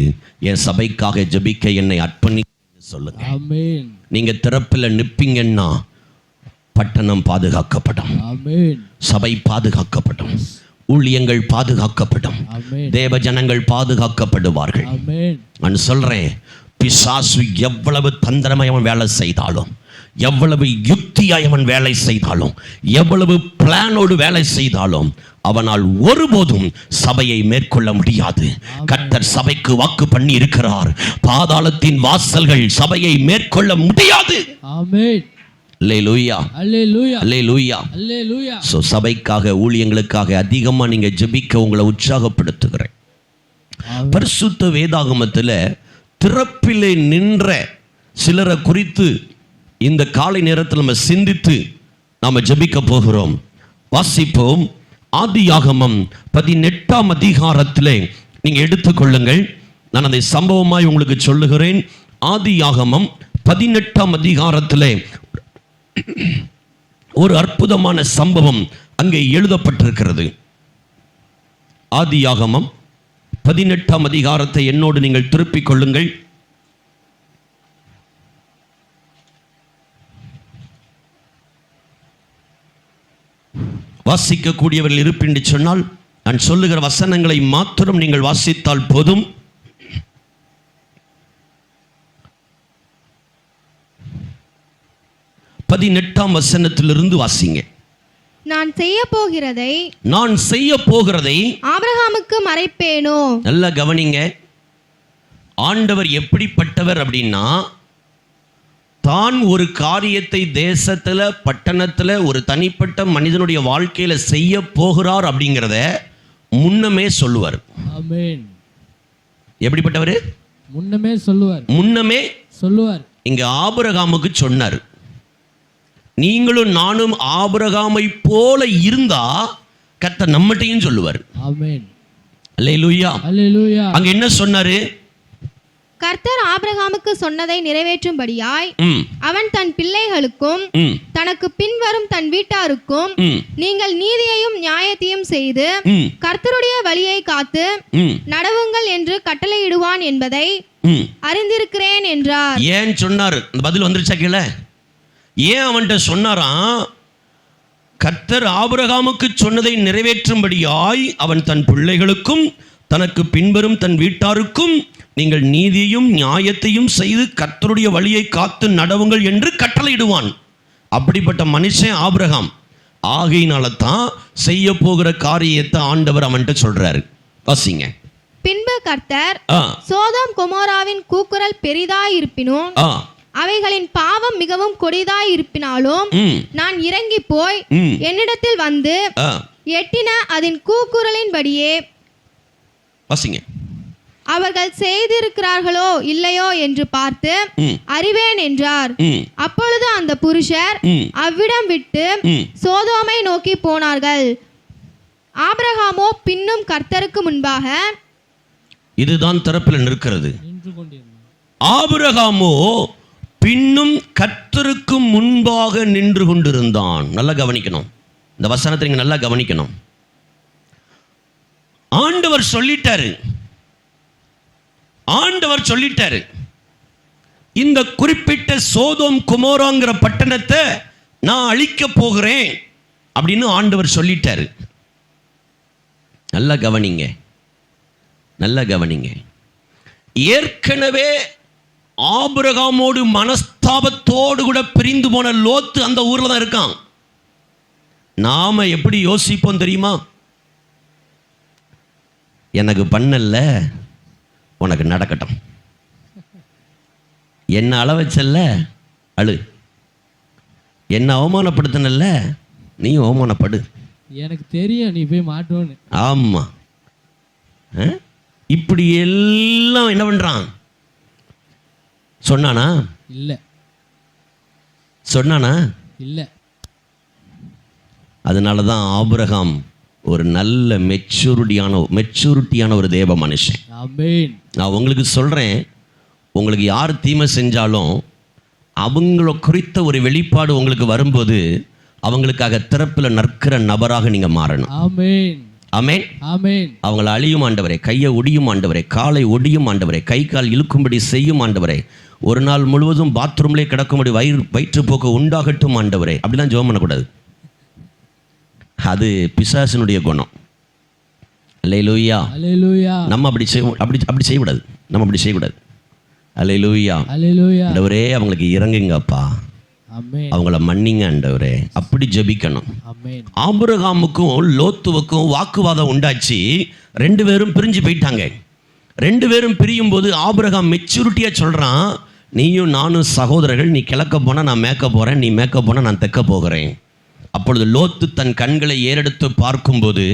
என் சபைக்காக ஜெபிக்க என்னை அர்ப்பணி சொல்லுங்க. ஆமென். நீங்க திறப்பில் நிற்பீங்கன்னா பட்டணம் பாதுகாக்கப்படும், ஆமென். சபை பாதுகாக்கப்படும், ஊழியங்கள் பாதுகாக்கப்படும், ஆமென். தேவ ஜனங்கள் பாதுகாக்கப்படுவார்கள். ஆமென். நான் சொல்றேன், பிசாசு எவ்வளவு தந்திரமாய் அவன் வேலை செய்தாலும், எவ்வளவு யுக்தியாய் அவன் வேலை செய்தாலும், எவ்வளவு பிளானோடு வேலை செய்தாலும் அவனால் ஒருபோதும் சபையை மேற்கொள்ள முடியாது. கர்த்தர் சபைக்கு வாக்கு பண்ணி இருக்கிறார், பாதாளத்தின் வாசல்கள் சபையை மேற்கொள்ள முடியாது. ஆமென். அல்லேலூயா. அல்லேலூயா. அல்லேலூயா. அல்லேலூயா. சோ சபைக்காக ஊழியங்களுக்காக அதிகமா நீங்க ஜெபிக்க உங்களை உற்சாகப்படுத்துகிறேன். ஆமென். பரிசுத்த வேதாகமத்தில் திறப்பிலே நின்ற சிலரை குறித்து இந்த காலை நேரத்தில் நம்ம சிந்தித்து நாம் ஜெபிக்க போகிறோம். வாசிப்போம். ஆதியாகமம் 18ஆம் அதிகாரத்திலே நீங்கள் எடுத்துக்கொள்ளுங்கள். நான் அதை சம்பவமாய் உங்களுக்கு சொல்லுகிறேன். ஆதியாகமம் 18ஆம் அதிகாரத்திலே ஒரு அற்புதமான சம்பவம் அங்கே எழுதப்பட்டிருக்கிறது. ஆதியாகமம் 18ஆம் அதிகாரத்தை என்னோடு நீங்கள் திருப்பிக் கொள்ளுங்கள். வாசிக்கக்கூடியவர்கள் இருப்பென்று சொன்னால் நான் சொல்லுகிற வசனங்களை மாத்திரம் நீங்கள் வாசித்தால் போதும். பதினெட்டாம் வசனத்திலிருந்து வாசிங்க. நான் செய்ய போகிறதை ஆபிரகாமுக்கு மறைப்பேனோ. நல்லா கவனிங்க. ஆண்டவர் எப்படிப்பட்டவர் அப்படின்னா, தான் ஒரு காரியத்தை தேசத்துல பட்டணத்துல ஒரு தனிப்பட்ட மனிதனுடைய வாழ்க்கையில செய்ய போகிறார் அப்படிங்கிறத முன்னமே சொல்லுவார். ஆமென். எப்படிப்பட்டவர்? முன்னமே சொல்லுவார். இங்க ஆபிரகாமுக்கு சொன்னார், நீங்களும் நானும் ஆபிரகாமை போல இருந்தா கர்த்தர் நம்மட்டையும் சொல்லுவார். ஆமென். அல்லேலூயா. அல்லேலூயா. அங்க என்ன சொன்னாரு? கர்த்தர் ஆபிரகாமுக்கு சொன்னதை நிறைவேற்றும்படியாய் அவன் தன் பிள்ளைகளுக்கும் தனக்கு பின்வரும் தன் வீட்டாருக்கும் நீங்கள் நீதியையும் நியாயத்தையும் செய்து கர்த்தருடைய வழியை காத்து நடவுங்கள் என்று கட்டளையிடுவான் என்பதை அறிந்திருக்கிறேன் என்றார். ஏன் சொன்னார்? பதில் வந்துருச்சா கீழே? ஏன் அவன்கிட்ட சொன்னாராம்? கர்த்தர் ஆபிரகாமுக்கு சொன்னதை நிறைவேற்றும்படியாய் அவன் தன் பிள்ளைகளுக்கும் தனக்கு பின்வரும் தன் வீட்டாருக்கும் நீங்கள் நீதியையும் நியாயத்தையும் செய்து கர்த்தருடைய வழியை காத்து நடவுங்கள் என்று கட்டளையிடுவான். அப்படிப்பட்ட மனுஷன் ஆபிரகாம். ஆகையினால தான் செய்ய போகிற காரியத்தை ஆண்டவர் அவன்கிட்ட சொல்றாரு. வாசிங்க. பின்பு கர்த்தர் சோதோம் கொமோராவின் கூக்குரல் பெரிதாயிருப்பினும் அவைகளின் பாவம் மிகவும் கொடிதாயிருப்பினாலும் நான் இறங்கி போய் என்னிடத்தில் வந்து எட்டின அதன் கூக்குரலின்படியே வாசிங்க அவர்கள் செய்திருக்கிறார்களோ இல்லையோ என்று பார்த்து அறிவேன் என்றார். அப்பொழுது அந்த புருஷர் அவ்விடம் விட்டு சோதோமை நோக்கி போனார்கள். ஆபிரகாமோ பின்னும் கர்த்தருக்கு முன்பாக, இதுதான் திறப்பில் நிற்கிறது. ஆபிரகாமோ பின்னும் கர்த்தருக்கு முன்பாக நின்று கொண்டிருந்தான். நல்லா கவனிக்கணும், இந்த வசனத்தை நீங்க நல்லா கவனிக்கணும். ஆண்டவர் சொல்லிட்டாரு, இந்த குறிப்பிட்ட சோதோம் குமோராங்கிற பட்டணத்தை நான் அழிக்க போகிறேன் அப்படின்னு ஆண்டவர் சொல்லிட்டாரு. நல்லா கவனிங்க, நல்லா கவனிங்க. ஏற்கனவே ஆபிரகாமோடு மனஸ்தாபத்தோடு கூட பிரிந்து போன லோத்து அந்த ஊர்ல தான் இருக்கான். நாம எப்படி யோசிப்போம் தெரியுமா? எனக்கு பண்ணல, உனக்கு நடக்கட்டும். என்ன அளவச்சல்ல, அழு. என்ன அவமானப்படுத்தினல்ல, நீ அவமானப்படு. எனக்கு தெரியும் நீ போய் மாட்டோன்னு. ஆமா, இப்படி எல்லாம் என்ன பண்றான்? சொன்னானா? இல்ல. சொன்னானா? இல்ல. அதனால தான் ஆபிரகாம் ஒரு நல்ல மெச்சூரிட்டியான ஒரு தேவ மனுஷன். ஆமென். நான் உங்களுக்கு சொல்றேன், உங்களுக்கு யார் தீமை செஞ்சாலும் அவங்கள குறித்த ஒரு வெளிப்பாடு உங்களுக்கு வரும்போது அவங்களுக்காக திறப்பில் நிற்கிற நபராக நீங்க மாறணும். ஆமென். ஆமென். ஆமென். அவங்களை அழியும் ஆண்டவரே, கையை ஒடியும் ஆண்டவரே, காலை ஒடியும் ஆண்டவரே, கை கால் இழுக்கும்படி செய்யும் ஆண்டவரே, ஒரு நாள் முழுவதும் பாத்ரூம்லேயே கிடக்கும்படி வயிற்றுப்போக்கு உண்டாகட்டும் ஆண்டவரே. அப்படிலாம் ஜெபம் பண்ணக்கூடாது. அது பிசாசினுடைய குணம். அல்லேலூயா. அல்லேலூயா. நம்ம அப்படி செய்யக்கூடாது. நம்ம அப்படி செய்யக்கூடாது. அல்லேலூயா. அல்லேலூயா. ஆண்டவரே அவங்களுக்கு இறங்குங்கப்பா, ஆமென். அவங்கள மன்னிங்க ஆண்டவரே, அப்படி ஜெபிக்கணும். ஆமென். ஆபிரகாமுக்கும் லோத்துவுக்கும் வாக்குவாதம் உண்டாச்சு. 2 பேரும் பிரிஞ்சு போயிட்டாங்க. 2 பேரும் பிரியும் போது ஆபிரகாம் மெச்சூரிட்டியா சொல்றான், நீயும் நானும் சகோதரர்கள், நீ கிழக்க போனா நான் மேற்க போறேன், நீ மேற்க போனா நான் தெற்க போகிறேன். அப்பொழுது லோத்து தன் கண்களை ஏறெடுத்து பார்க்கும்போது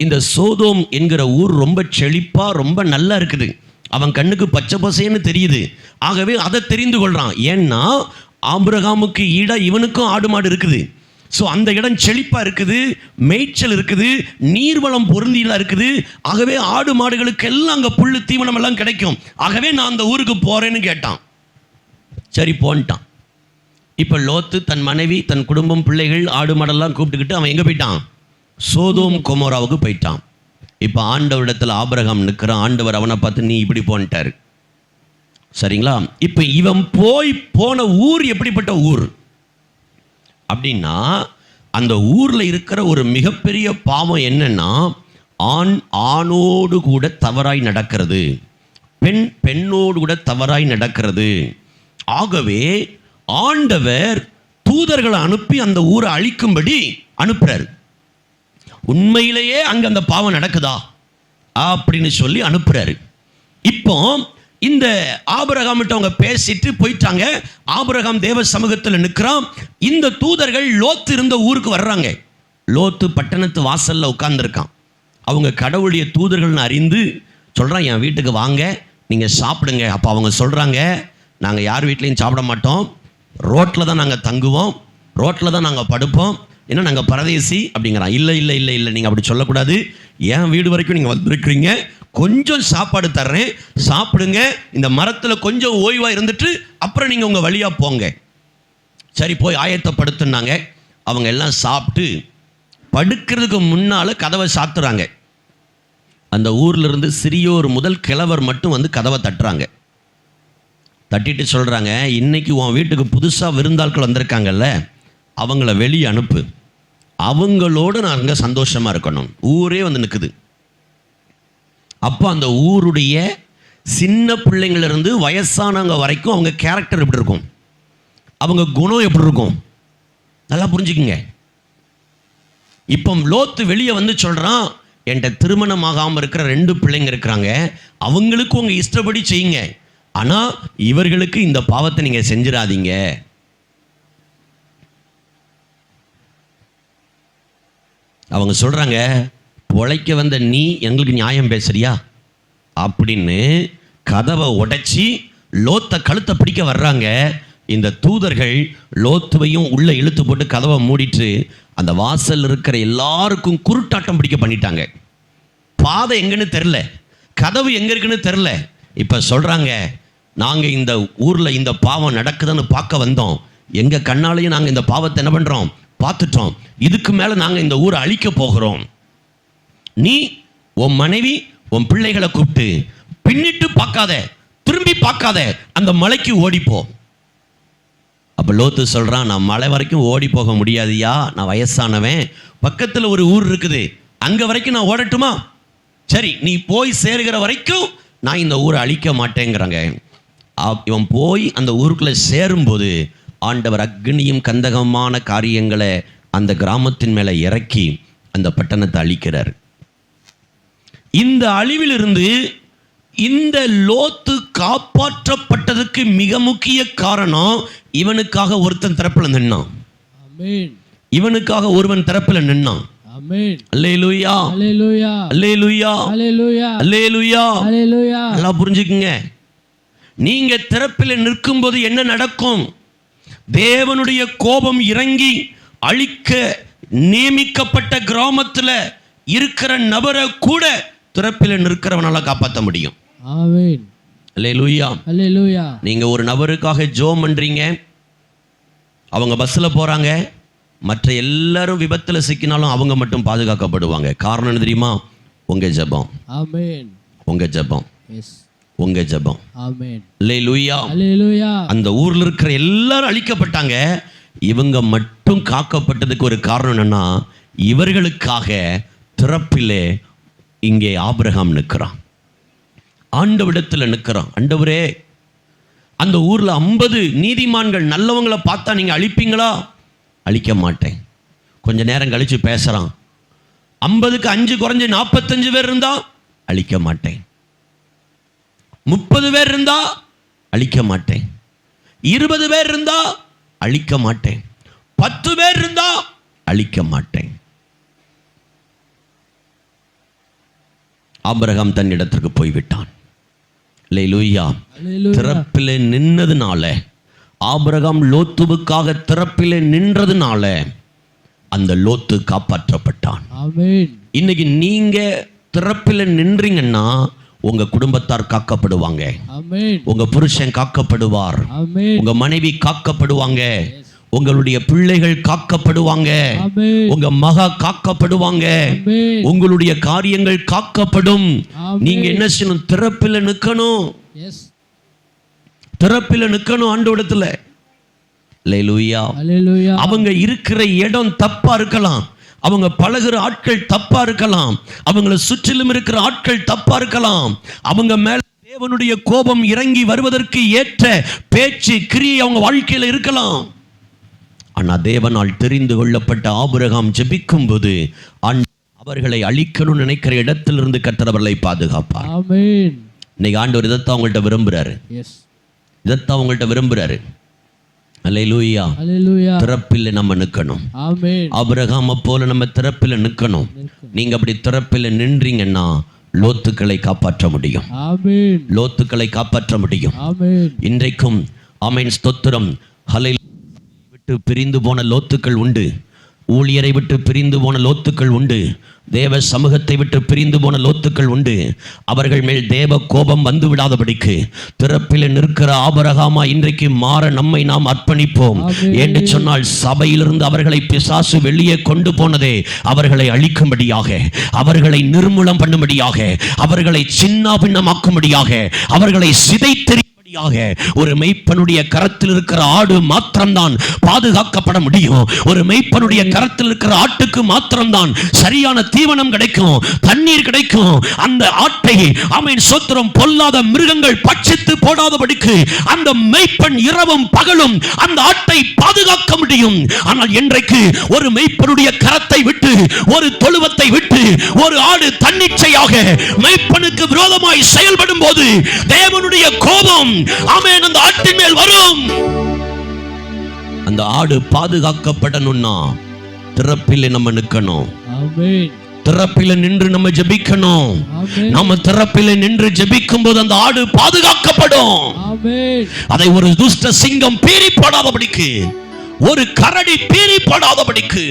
இந்த சோதோம் என்கிற ஊர் ரொம்ப செழிப்பா ரொம்ப நல்லா இருக்குது. அவன் கண்ணுக்கு பச்சை பசேன்னு தெரியுது. ஆகவே அதை தெரிந்து கொள்றான். ஏன்னா ஆபிரகாமுக்கு ஈடா இவனுக்கும் ஆடு மாடு இருக்குது. ஸோ அந்த இடம் செழிப்பாக இருக்குது, மேய்ச்சல் இருக்குது, நீர்வளம் பொருந்தியதாக இருக்குது. ஆகவே ஆடு மாடுகளுக்கெல்லாம் அங்கே புல்லு தீவனம் எல்லாம் கிடைக்கும். ஆகவே நான் அந்த ஊருக்கு போகிறேன்னு கேட்டான். சரி போன்ட்டான். இப்போ லோத்து தன் மனைவி, தன் குடும்பம், பிள்ளைகள், ஆடு மாடெல்லாம் கூப்பிட்டுக்கிட்டு அவன் எங்கே போயிட்டான்? சோதோம் கொமோராவுக்கு போயிட்டான். இப்போ ஆண்டவரிடத்தில் ஆபிரகாம் நிற்கிறான். ஆண்டவர் அவனை பார்த்து நீ இப்படி போன்ட்டார். சரிங்களா? இப்போ இவன் போன ஊர் எப்படிப்பட்ட ஊர் அப்படின்னா, அந்த ஊரில் இருக்கிற ஒரு மிகப்பெரிய பாவம் என்னன்னா, ஆண் ஆணோடு கூட தவறாய் நடக்கிறது, பெண் பெண்ணோடு கூட தவறாய் நடக்கிறது. ஆகவே ஆண்டவர் தூதர்களை அனுப்பி அந்த ஊரை அழிக்கும்படி அனுப்புறாரு. உண்மையிலேயே அங்கே அந்த பாவம் நடக்குதா அப்படின்னு சொல்லி அனுப்புறாரு. இப்போ இந்த ஆபிரகாமிட்ட அவங்க பேசிட்டு போயிட்டாங்க. ஆபிரகாம் தேவ சமூகத்தில் நிற்கிறான். இந்த தூதர்கள் லோத்து இருந்த ஊருக்கு வர்றாங்க. லோத்து பட்டணத்து வாசல்ல உட்கார்ந்துருக்கான். அவங்க கடவுளுடைய தூதர்கள்னு அறிந்து சொல்கிறான், என் வீட்டுக்கு வாங்க, நீங்கள் சாப்பிடுங்க. அப்போ அவங்க சொல்கிறாங்க, நாங்கள் யார் வீட்லேயும் சாப்பிட மாட்டோம், ரோட்டில் தான் நாங்கள் தங்குவோம், ரோட்டில் தான் நாங்கள் படுப்போம், ஏன்னா நாங்கள் பரதேசி அப்படிங்கிறான். இல்லை இல்லை இல்லை இல்லை, நீங்கள் அப்படி சொல்லக்கூடாது. என் வீடு வரைக்கும் நீங்கள் வந்திருக்கிறீங்க, கொஞ்சம் சாப்பாடு தர்றேன், சாப்பிடுங்க, இந்த மரத்தில் கொஞ்சம் ஓய்வாக இருந்துட்டு அப்புறம் நீங்கள் உங்கள் வழியாக போங்க. சரி போய் ஆயத்தப்படுத்துனாங்க. அவங்க எல்லாம் சாப்பிட்டு படுக்கிறதுக்கு முன்னால் கதவை சாத்துறாங்க. அந்த ஊரில் இருந்து சிறியோர் முதல் கிழவர் மட்டும் வந்து கதவை தட்டுறாங்க. தட்டிட்டு சொல்கிறாங்க, இன்னைக்கு உன் வீட்டுக்கு புதுசாக விருந்தாட்கள் வந்திருக்காங்கல்ல, அவங்கள வெளியே அனுப்பு, அவங்களோடு நான் அங்கே சந்தோஷமாக இருக்கணும். ஊரே வந்து நிற்குது. அப்போ அந்த ஊருடைய சின்ன பிள்ளைங்களிலிருந்து வயசானவங்க வரைக்கும் அவங்க கேரக்டர் எப்படி இருக்கும், அவங்க குணம் எப்படி இருக்கும், நல்லா புரிஞ்சுக்குங்க. இப்போ லோத்து வெளியே வந்து சொல்கிறான், என்கிட்ட திருமணமாகாமல் இருக்கிற 2 பிள்ளைங்க இருக்கிறாங்க, அவங்களுக்கு உங்கள் இஷ்டப்படி செய்யுங்க, ஆனால் இவர்களுக்கு இந்த பாவத்தை நீங்கள் செஞ்சிடாதீங்க. அவங்க சொல்கிறாங்க, உழைக்க வந்த நீ எங்களுக்கு நியாயம் பேசுறியா அப்படின்னு கதவை உடைச்சி லோத்தை கழுத்தை பிடிக்க வர்றாங்க. இந்த தூதர்கள் லோத்துவையும் உள்ள இழுத்து போட்டு கதவை மூடிட்டு அந்த வாசல் இருக்கிற எல்லாருக்கும் குருட்டாட்டம் பிடிக்க பண்ணிட்டாங்க. பாதை எங்கன்னு தெரில, கதவு எங்கே இருக்குன்னு தெரில. இப்போ சொல்கிறாங்க, நாங்கள் இந்த ஊரில் இந்த பாவம் நடக்குதுன்னு பார்க்க வந்தோம், எங்கள் கண்ணாலேயும் நாங்கள் இந்த பாவத்தை என்ன பண்ணுறோம், பார்த்துட்டோம். இதுக்கு மேலே நாங்கள் இந்த ஊரை அழிக்க போகிறோம். நீ உன் மனைவி உன் பிள்ளைகளை கூப்பிட்டு பின்னிட்டு பார்க்காத, திரும்பி பார்க்காத, அந்த மலைக்கு ஓடிப்போ. அப்போ லோத்து சொல்கிறான், நான் மலை வரைக்கும் ஓடி போக முடியாதியா, நான் வயசானவன், பக்கத்தில் ஒரு ஊர் இருக்குது, அங்கே வரைக்கும் நான் ஓடட்டுமா? சரி நீ போய் சேருகிற வரைக்கும் நான் இந்த ஊரை அழிக்க மாட்டேங்கிறாங்க. இவன் போய் அந்த ஊருக்குள்ளே சேரும்போது ஆண்டவர் அக்னியும் கந்தகமான காரியங்களை அந்த கிராமத்தின் மேலே இறக்கி அந்த பட்டணத்தை அழிக்கிறார். இந்த அழிவிலிருந்து இந்த லோத்து காப்பாற்றப்பட்டதுக்கு மிக முக்கிய காரணம், இவனுக்காக ஒருத்தன் தரப்பில் நின்னான். இவனுக்காக ஒருவன் தரப்பில் நின்னான். அல்லேலூயா அல்லேலூயா அல்லேலூயா அல்லேலூயா அல்லேலூயா அல்லேலூயா. நல்லா புரிஞ்சுக்குங்க, நீங்க திறப்பில் நிற்கும்போது என்ன நடக்கும்? தேவனுடைய கோபம் இறங்கி அழிக்க நியமிக்கப்பட்ட கிராமத்தில் இருக்கிற நபரை கூட திறப்பில் நிற்கிறவனால காப்பாற்ற முடியும். ஆமென். அல்லேலூயா அல்லேலூயா. நீங்க ஒரு நபருக்காக ஜெபம் பண்றீங்க, அவங்க பஸ்ஸில் போறாங்க, மற்ற எல்லாரும் விபத்தில் சிக்கினாலும் அவங்க மட்டும் பாதுகாக்கப்படுவாங்க. காரணம் என்ன தெரியுமா? உங்க ஜெபம். ஆமென். உங்க ஜெபம். எஸ், உங்க ஜெபம். ஆமென். அல்லேலூயா அல்லேலூயா. அந்த ஊர்ல இருக்கிற எல்லாரும் அழிக்கப்பட்டாங்க, இவங்க மட்டும் காக்கப்பட்டதுக்கு ஒரு காரணம் என்னன்னா, இவர்களுக்காக திறப்பிலே இங்கே ஆபிரகாம் நிற்கிறான், ஆண்டவரிடத்தில் நிற்கிறான். ஆண்டவரே, அந்த ஊர்ல 50 நீதிமான்கள் நல்லவங்களை பார்த்தா நீங்க அழிப்பீங்களா? அழிக்க மாட்டேன். கொஞ்ச நேரம் கழிச்சு பேசுறான், 50க்கு 5 குறைஞ்சு 45 பேர் இருந்தா அழிக்க மாட்டேன், 30 பேர் இருந்தா அழிக்க மாட்டேன், 20 பேர் இருந்தா அழிக்க மாட்டேன், 10 பேர் இருந்தா அழிக்க மாட்டேன். ஆபிரகாம் தன் இடத்திற்கு போய்விட்டான். அல்லேலூயா. அல்லேலூயா. திறப்பிலே நின்னதுனால, ஆபிரகாம் லோத்துவுக்காக திறப்பிலே நின்றதுனால அந்த லோத்து காப்பாற்றப்பட்டான். ஆமென். இன்னைக்கு நீங்க திறப்பிலே நின்றீங்கன்னா உங்க குடும்பத்தார் காக்கப்படுவாங்க, ஆமென். உங்க புருஷன் காக்கப்படுவார், ஆமென். உங்க மனைவி காக்கப்படுவாங்க, உங்களுடைய பிள்ளைகள் காக்கப்படுவாங்க, ஆமென். உங்க மகா காக்கப்படுவாங்க, ஆமென். உங்களுடைய காரியங்கள் காக்கப்படும். ஆமென். நீங்க என்ன செய்யணும்? திறப்பில் நிக்கணும், எஸ். திறப்பில் நிக்கணும் ஆண்டவரிடத்துல. அல்லேலூயா. அல்லேலூயா. அவங்க இருக்கிற இடம் தப்பா இருக்கலாம், அவங்க பழகுற ஆட்கள் தப்பா இருக்கலாம், அவங்கள சுற்றிலும் இருக்கிற ஆட்கள் தப்பா இருக்கலாம், அவங்க மேல தேவனுடைய கோபம் இறங்கி வருவதற்கு ஏற்ற பேச்சு கிரியை அவங்க வாழ்க்கையில இருக்கலாம். ஆனா தேவனால் தெரிந்து கொள்ளப்பட்ட ஆபிரகாம் ஜெபிக்கும் போது அவர்களை அழிக்கணும்னு நினைக்கிற இடத்திலிருந்து கர்த்தர் அவர்களை பாதுகாப்பார். ஆமென். இன்னைக்கு ஆண்டவர் இதைத்தான் அவங்கள்ட்ட விரும்புறாரு, எஸ். இதைத்தான் அவங்கள்ட்ட விரும்புறாரு. அல்லேலூயா. அல்லேலூயா. திறப்பில் நம்ம நிற்கணும். ஆமென். ஆபிரகாமை போல நம்ம திறப்பில் நிற்கணும். நீங்க அப்படி திறப்பில் நின்றீங்கன்னா லோத்துக்களை காப்பாற்ற முடியும், ஆமென். லோத்துக்களை காப்பாற்ற முடியும். ஆமென். இன்றைக்கும் ஆமென் ஸ்தோத்திரம். ஹல்லேலூயா. விட்டு பிரிந்து போன லோத்துக்கள் உண்டு, ஊழியரை விட்டு பிரிந்து போன லோத்துக்கள் உண்டு, தேவ சமூகத்தை விட்டு பிரிந்து போன லோத்துக்கள் உண்டு. அவர்கள் மேல் தேவ கோபம் வந்து விடாதபடிக்கு திறப்பில் நிற்கிற ஆபிரகாமா இன்றைக்கு மாற நம்மை நாம் அர்ப்பணிப்போம். என்று சொன்னால் சபையிலிருந்து அவர்களை பிசாசு வெளியே கொண்டு போனதே அவர்களை அழிக்கும்படியாக, அவர்களை நிர்மூலம் பண்ணும்படியாக, அவர்களை சின்ன பின்னமாக்கும்படியாக, அவர்களை சிதைத்தெறி ஒரு மெய்ப்பனுடைய கரத்தில் இருக்கிற ஆடு மாத்திரம்தான் பாதுகாக்கப்பட முடியும். ஒரு மெய்ப்பனுடைய கரத்தில் இருக்கிற ஆட்டுக்கு மாத்திரம்தான் சரியான தீவனம் கிடைக்கும், தண்ணீர் கிடைக்கும். அந்த ஆட்டை ஆமென் ஸ்தோத்திரம் பொல்லாத மிருகங்கள் பட்சித்து போடாதபடிக்கு அந்த மெய்ப்பன் இரவும் பகலும் அந்த ஆட்டை பாதுகாக்க முடியும். ஆனால் இன்றைக்கு ஒரு மெய்ப்பனுடைய கரத்தை விட்டு, ஒரு தொழுவத்தை விட்டு ஒரு ஆடு தன்னிச்சையாக மெய்ப்பனுக்கு விரோதமாய் செயல்படும் போது தேவனுடைய கோபம் ஆமென் அந்த ஆட்டின் மேல் வரும். அந்த ஆடு பாதுகாக்கப்படணும்னா திறப்பிலே நம்ம நிக்கணும், ஆமென். திறப்பிலே நின்று நம்ம ஜெபிக்கணும். ஆமென். நம்ம திறப்பிலே நின்று ஜெபிக்கும் போது அந்த ஆடு பாதுகாக்கப்படும். ஆமென். அதை ஒரு துஷ்ட சிங்கம் பீறி போடாதபடிக்கு, ஒரு கரடி பீறி போடாதபடிக்கு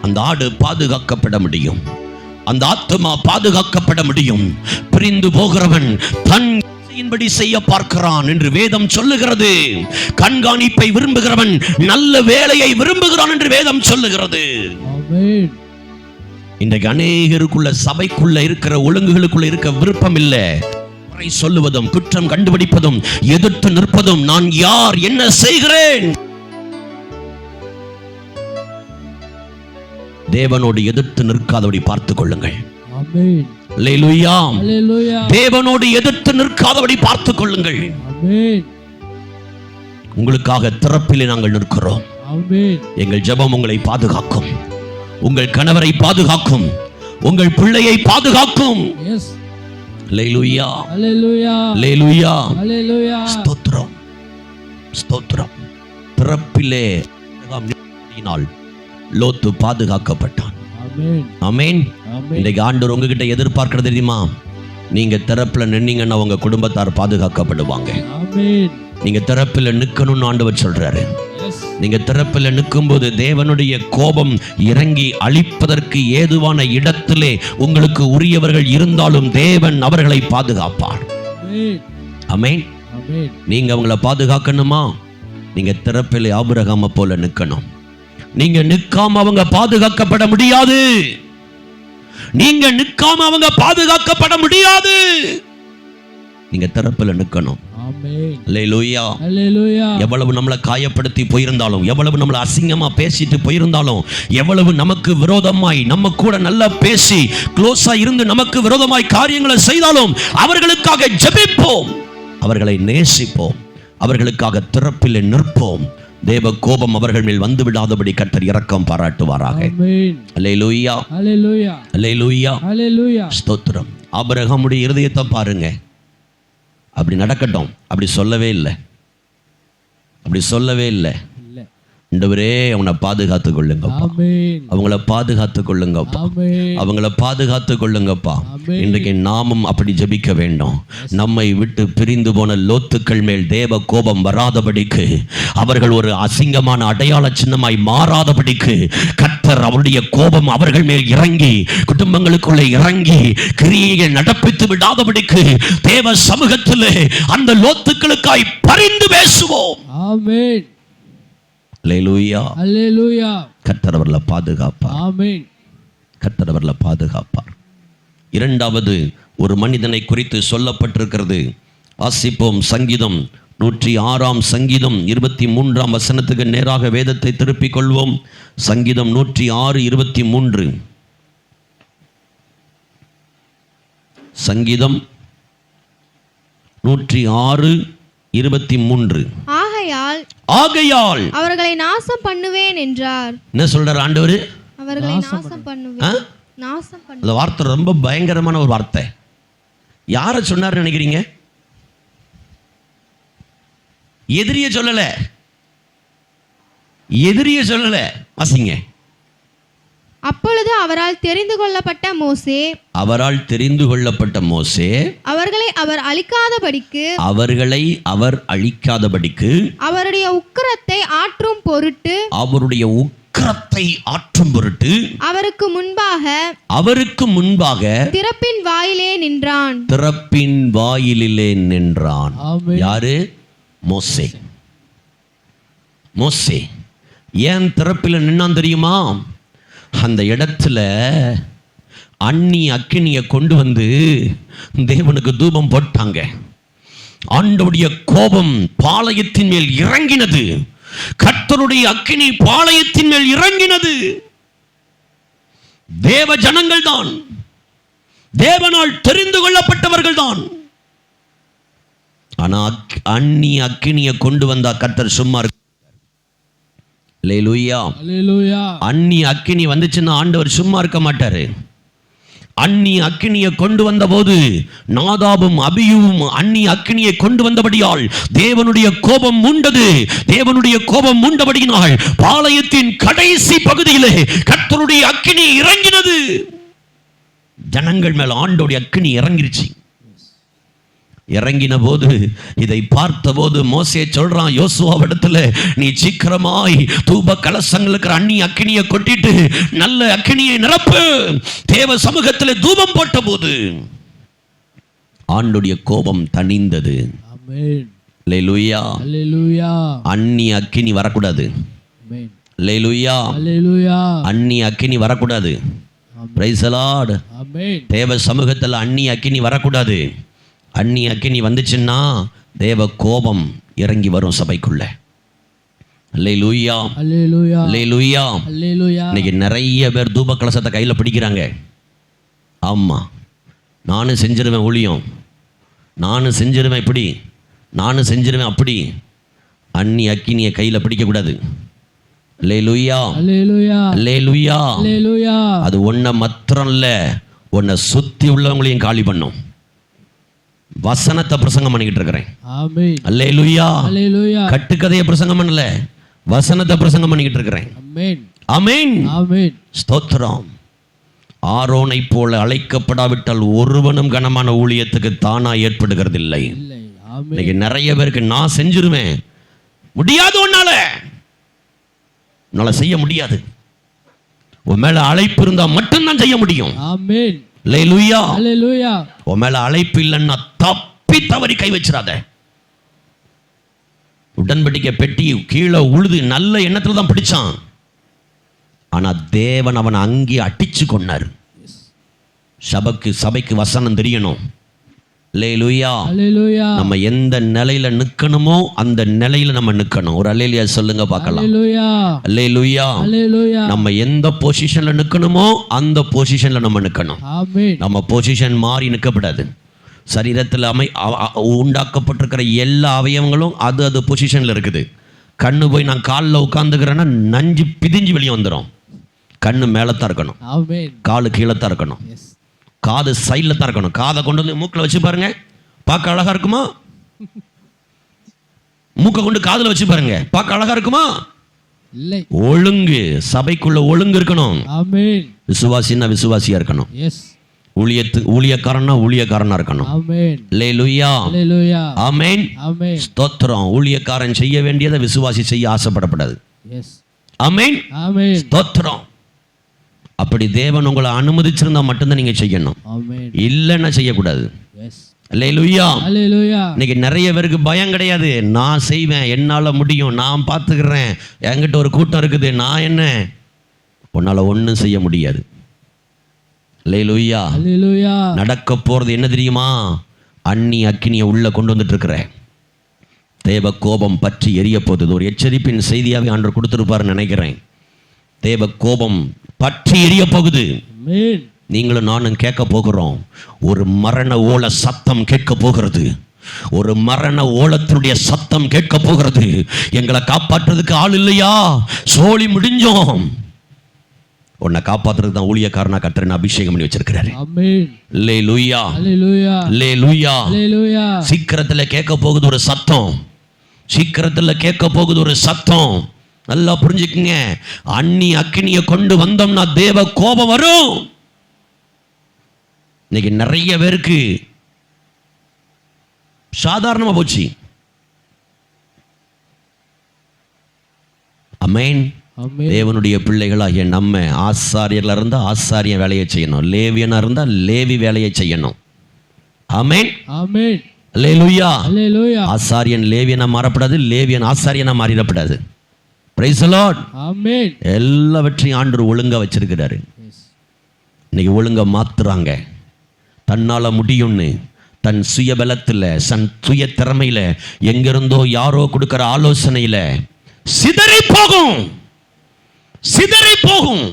அந்த ஆடு பாதுகாக்கப்பட முடியும், அந்த ஆத்துமா பாதுகாக்கப்பட முடியும். பிரிந்து போகிறவன் தன் படி செய்ய பார்க்கிறான் என்று வேதம் சொல்லுகிறது. கண்காணிப்பை விரும்புகிறவன் நல்ல வேலையை விரும்புகிறான் என்று வேதம் சொல்லுகிறது. ஆமென். இன்றைக்கு அநேகருக்குள்ள சபைக்குள்ள இருக்கிற ஒழுங்குகளுக்குள்ள இருக்க விருப்பம் இல்லை. குறை சொல்லுவதும், குற்றம் கண்டுபிடிப்பதும், எதிர்த்து நிற்பதும், நான் யார், என்ன செய்கிறேன். தேவனோடு எதிர்த்து நிற்காதபடி பார்த்துக் கொள்ளுங்கள். ஆமென். அல்லேலூயா. அல்லேலூயா. தேவனோடு எதிர்த்து நிற்காதபடி பார்த்துக் கொள்ளுங்கள். ஆமென். உங்களுக்காக திறப்பிலே நாங்கள் நிற்கிறோம். ஆமென். எங்கள் ஜெபம் உங்களை பாதுகாக்கும், உங்கள் கணவரை பாதுகாக்கும், உங்கள் பிள்ளையை பாதுகாக்கும். எஸ். அல்லேலூயா. அல்லேலூயா. அல்லேலூயா. அல்லேலூயா. ஸ்தோத்திரம், ஸ்தோத்திரம். திறப்பிலே லோத்து பாதுகாக்கப்பட்டான். ஆமென். ஆமென். ஆமென். இன்றைக்கு ஆண்டவர் உங்ககிட்ட எதிர்பார்க்கிறது தெரியுமா? நீங்க திறப்புல நின்னீங்கன்னா உங்க குடும்பத்தார் பாதுகாக்கப்படுவாங்க. ஆமென். நீங்க திறப்புல நிக்கணும்னு ஆண்டவர் சொல்றாரு. எஸ். நீங்க திறப்புல நிற்கும்போது தேவனுடைய கோபம் இறங்கி அழிப்பதற்கு ஏதுவான இடத்திலே உங்களுக்கு உரியவர்கள் இருந்தாலும் தேவன் அவர்களை பாதுகாப்பார். ஆமென். ஆமென். ஆமென். நீங்க அவங்கள பாதுகாக்கணுமா? நீங்க திறப்பிலே ஆபிரகாமை போல நிக்கணும். நீங்க நிக்காம அவங்க பாதுகாக்கப்பட முடியாது. நீங்க நிக்காம அவங்க பாதுகாக்கப்பட முடியாது. நீங்க திறப்பில் நிக்கணும். ஆமென். அல்லேலூயா. அல்லேலூயா. எவ்வளவு நம்மளை காயப்படுத்தி போயிருந்தாலும், எவ்வளவு நம்மளை அசிங்கமா பேசிட்டு போயிருந்தாலும், எவ்வளவு நமக்கு விரோதமாய் நம்ம கூட நல்லா பேசி க்ளோஸா இருந்து நமக்கு விரோதமாய் காரியங்களை செய்தாலும் அவர்களுக்காக ஜெபிப்போம், அவர்களை நேசிப்போம், அவர்களுக்காக திறப்பில் நிற்போம். தேவ கோபம் அவர்கள் மேல் வந்து விடாதபடி கர்த்தர் இரக்கம் பாராட்டுவாராக. ஆமென். அல்லேலூயா. அல்லேலூயா. அல்லேலூயா. அல்லேலூயா. ஸ்தோத்திரம். ஆபிரகாமுடைய இருதயத்தை பாருங்க. அப்படி நடக்கட்டும் அப்படி சொல்லவே இல்லை, அப்படி சொல்லவே இல்லை. இல்ல. ஆண்டவரே அவனை பாதுகாத்து கொள்ளுங்கப்பா, ஆமென் அவங்கள பாதுகாத்து கொள்ளுங்கப்பா, ஆமென் அவங்கள பாதுகாத்து கொள்ளுங்கப்பா. ஆமென். இன்றைக்கு நாமும் அப்படி ஜெபிக்க வேண்டும். நம்மை விட்டு பிரிந்து போன லோத்துக்கள் மேல் தேவ கோபம் வராதபடிக்கு, அவர்கள் ஒரு அசிங்கமான அடையாள சின்னமாய் மாறாதபடிக்கு கர்த்தர் அவருடைய கோபம் அவர்கள் மேல் இறங்கி குடும்பங்களுக்குள்ளே இறங்கி கிரியையை நடப்பித்து விடாதபடிக்கு தேவ சமூகத்திலே அந்த லோத்துக்களுக்காய் பரிந்து பேசுவோம். ஆமென் அல்லேலூயா. அல்லேலூயா கர்த்தர் அவர்களை பாதுகாப்பார். ஆமென் கர்த்தர் அவர்களை பாதுகாப்பார். இரண்டாவது ஒரு மனிதனை குறித்து சொல்லப்பட்டிருக்கிறது. வாசிப்போம். சங்கீதம் 106 சங்கீதம் 23 வசனத்துக்கு நேராக வேதத்தை திருப்பிக் கொள்வோம். சங்கீதம் 106 23. சங்கீதம் 106 23. ஆகையால் அவர்களை நாசம் பண்ணுவேன் என்றார். என்ன சொல்றார் ஆண்டவர்? அவர்களை நாசம் பண்ணுவேன். நாசம் பண்ணு. அந்த வார்த்தை ரொம்ப பயங்கரமான ஒரு வார்த்தை. யாரை சொன்னார் நினைக்கிறீங்க? எதிரிய சொல்லல, எதிரிய சொல்லல. வாசிங்க. அப்பொழுது அவரால் தெரிந்து கொள்ளப்பட்ட மோசே, அவரால் தெரிந்து கொள்ளப்பட்ட மோசே அவர்களை அவர் அழிக்காதபடிக்கு, அவர்களை அவர் அழிக்காதபடிக்கு, அவருடைய உக்கிரத்தை ஆற்றும் பொருட்டு, அவருடைய உக்கிரத்தை ஆற்றும் பொருட்டு அவருக்கு முன்பாக திறப்பின் வாயிலே நின்றான். திறப்பின் வாயிலிலே நின்றான். ஆமென். யாரு? மோசே. மோசே ஏன் திறப்பில் நின்னான் தெரியுமா? அந்த இடத்துல அண்ணி அக்கினியை கொண்டு வந்து தேவனுக்கு தூபம் போட்டாங்க. ஆண்டவருடைய கோபம் பாளையத்தின் மேல் இறங்கினது. கர்த்தருடைய அக்கினி பாளையத்தின் மேல் இறங்கினது. தேவ ஜனங்கள் தான், தேவனால் தெரிந்து கொள்ளப்பட்டவர்கள் தான். ஆனா அண்ணி அக்கினியை கொண்டு வந்தா கர்த்தர் சும்மா இருக்க. அல்லேலூயா. அல்லேலூயா அண்ணி அக்கினி வந்துச்சுன்னா ஆண்டவர் சும்மா இருக்க மாட்டாரு. அண்ணி அக்கினியை கொண்டு வந்தபோது நாதாபும் அபியூவும் அண்ணி அக்கினியை கொண்டு வந்தபடியால் தேவனுடைய கோபம் மூண்டது. தேவனுடைய கோபம் மூண்டபடியினால் பாளையத்தின் கடைசி பகுதியிலே கர்த்தருடைய அக்கினி இறங்கினது. ஜனங்கள் மேல் ஆண்டோடைய அக்கினி இறங்கிருச்சு. இறங்கின போது இதை பார்த்தபோது மோசே சொல்றான் யோசுவாவிடத்துல, நீ சீக்கிரமாய் தூப கலசங்களுக்கு அண்ணி அக்கினியை கொட்டிட்டு நல்ல அக்கினியை நிரப்பு. தேவ சமூகத்தில் தூபம் போட்ட போது ஆண்டுடைய கோபம் தணிந்தது. ஆமென் அல்லேலூயா. அல்லேலூயா அண்ணி அக்கினி வரக்கூடாது. ஆமென் அல்லேலூயா. அல்லேலூயா அண்ணி அக்கினி வரக்கூடாது. Praise the Lord. ஆமென். தேவ சமூகத்தில் அண்ணி அக்கினி வரக்கூடாது. அண்ணி அக்கினி வந்துச்சுன்னா தேவ கோபம் இறங்கி வரும் சபைக்குள்ள. அல்லேலூயா. அல்லேலூயா அல்லேலூயா. அல்லேலூயா. இன்னைக்கு நிறைய பேர் தூப கலசத்தை கையில் பிடிக்கிறாங்க. ஆமா, நானும் செஞ்சிருவேன் ஊழியம், நானும் செஞ்சிருவேன் இப்படி, நானும் செஞ்சிருவேன் அப்படி. அண்ணி அக்கினியை கையில் பிடிக்கக்கூடாது. அல்லேலூயா. அல்லேலூயா அல்லேலூயா. அல்லேலூயா. அது ஒன்றை மாத்திரம் இல்லை, உன்னை சுற்றி உள்ளவங்களையும் காலி பண்ணும். வசனத்தை பிரசங்கம் பண்ணிக்கிட்டு இருக்கிறேன். ஆமென். அல்லேலூயா. அல்லேலூயா. கட்டுக்கதையை பிரசங்கம் பண்ணல, வசனத்தை பிரசங்கம் பண்ணிக்கிட்டு இருக்கிறேன். ஆமென். ஆமென். ஆமென். ஸ்தோத்திரம். ஆரோனை போல அழைக்கப்படாவிட்டால் ஒருவனும் கனமான ஊழியத்துக்கு தானா ஏற்படுகிறது இல்லை. இல்லை. ஆமென். இன்னைக்கு நிறைய பேருக்கு நான் செஞ்சிருவேன், முடியாது, உன்னால செய்ய முடியாது. உன் மேல அழைப்பு இருந்தா மட்டும்தான் செய்ய முடியும். ஆமென். அல்லேலூயா. அல்லேலூயா. உன் மேல அழைப்பு இல்லைன்னா தப்பி தவறி கை வச்சிடாத. உடன்படிக்கை பெட்டி கீழே உழுது நல்ல எண்ணத்துல தான் பிடிச்சான். ஆனா தேவன் அவனை அங்கே அடிச்சு கொண்டார். சபைக்கு வசனம் தெரியணும். அல்லேலூயா. அல்லேலூயா. நம்ம எந்த நிலையில நிக்கணுமோ அந்த நிலையில நம்ம நிக்கணும். ஒரு அல்லேலூயா சொல்லுங்க பார்க்கலாம். அல்லேலூயா. அல்லேலூயா. அல்லேலூயா. நம்ம எந்த பொசிஷன்ல நிக்கணுமோ அந்த பொசிஷன்ல நம்ம நிக்கணும். ஆமென். நம்ம பொசிஷன் மாறி நிற்கப்படாது. சரீரத்தில் உண்டாக்கப்பட்டிருக்கிற எல்லா அவயவங்களும் அது பொசிஷனில் இருக்குது. கண்ணு போய் நான் காலில் உட்காந்துக்கிறேன்னா நஞ்சு பிதிஞ்சு வெளியே வந்துடும். கண்ணு மேலே தான் இருக்கணும், ஆமென். காலு கீழே தான் இருக்கணும், எஸ். காது சைடில் தான் இருக்கணும். காதை கொண்டு வந்து மூக்கில் வச்சு பாருங்க, பார்க்க அழகா இருக்குமா? மூக்கை கொண்டு காதில் வச்சு பாருங்க, பார்க்க அழகா இருக்குமா? இல்லை. ஒழுங்கு, சபைக்குள்ள ஒழுங்கு இருக்கணும். ஆமென். விசுவாசின்னா விசுவாசியா இருக்கணும். எஸ். ஊழியக்காரனா ஊழியக்காரனா இருக்கணும். ஆமென். அல்லேலூயா. அல்லேலூயா. ஆமென். ஆமென். ஸ்தோத்திரம். ஊழியக்காரன் செய்ய வேண்டியதை விசுவாசி செய்ய ஆசைப்படக்கூடாது. எஸ். ஆமென். ஆமென். ஸ்தோத்திரம். அப்படி தேவன் உங்களை அனுமதிச்சிருந்தா மட்டும்தான் நீங்க செய்யணும். ஆமென். இல்லைன்னா செய்யக்கூடாது. எஸ். அல்லேலூயா. அல்லேலூயா. இன்னைக்கு நிறைய பேருக்கு பயம் கிடையாது. நான் செய்வேன், என்னால முடியும், நான் பார்த்துக்கிறேன், என்கிட்ட ஒரு கூட்டம் இருக்குது, நான் என்ன, உன்னால ஒன்றும் செய்ய முடியாது. அல்லேலூயா. அல்லேலூயா. நடக்க போறது என்ன தெரியுமா? அண்ணி அக்கினியை உள்ள கொண்டு வந்துட்டு இருக்கிற தேவ கோபம் பற்றி எரிய போகுது. ஒரு எச்சரிப்பின் செய்தியாவே ஆண்டவர் கொடுத்திருப்பாருன்னு நினைக்கிறேன். தேவ கோபம் பற்றி எரிய போகுது. ஆமென். நீங்களும் நானும் கேட்க போகிறோம். ஒரு மரண ஓல சத்தம் கேட்க போகிறது. ஒரு மரண ஓலத்தினுடைய சத்தம் கேட்க போகிறது. எங்களை காப்பாற்றுறதுக்கு ஆள் இல்லையா? சோழி முடிஞ்சோம். உன்னை காப்பாற்றுறதுக்கு தான் ஊழியக்காரனா கர்த்தர் அபிஷேகம் பண்ணி வச்சிருக்கிறாரு. ஆமென். அல்லேலூயா. அல்லேலூயா. அல்லேலூயா. அல்லேலூயா. சீக்கிரத்துல கேட்க போகுது ஒரு சத்தம். சீக்கிரத்துல கேட்க போகுது ஒரு சத்தம். நல்லா புரிஞ்சுக்குங்க. அண்ணி அக்கினியை கொண்டு வந்தோம்னா தேவ கோபம் வரும். இன்னைக்கு நிறைய பேருக்கு சாதாரணமா போச்சு. ஆமென். ஆமென். தேவனுடைய பிள்ளைகளாகிய நம்ம ஆசாரியர்ல இருந்தா ஆசாரியன் வேலையை செய்யணும், லேவியனா இருந்தா லேவி வேலையை செய்யணும். ஆமென். ஆமென். அல்லேலூயா. அல்லேலூயா. ஆசாரியன் லேவியனா மாறப்படாது, லேவியன் ஆசாரியனா மாறிடப்படாது. Price the Lord. ஆமென். எல்லாவற்றையும் ஆண்டவர் ஒழுங்கா வச்சிருக்கிறாரு. எஸ். இன்னைக்கு ஒழுங்கா மாத்துறாங்க. தன்னால முடியும்னு தன் சுய பலத்தில், தன் சுய திறமையில, எங்கிருந்தோ யாரோ கொடுக்கிற ஆலோசனையில சிதறி போகும். சிதறி போகும்.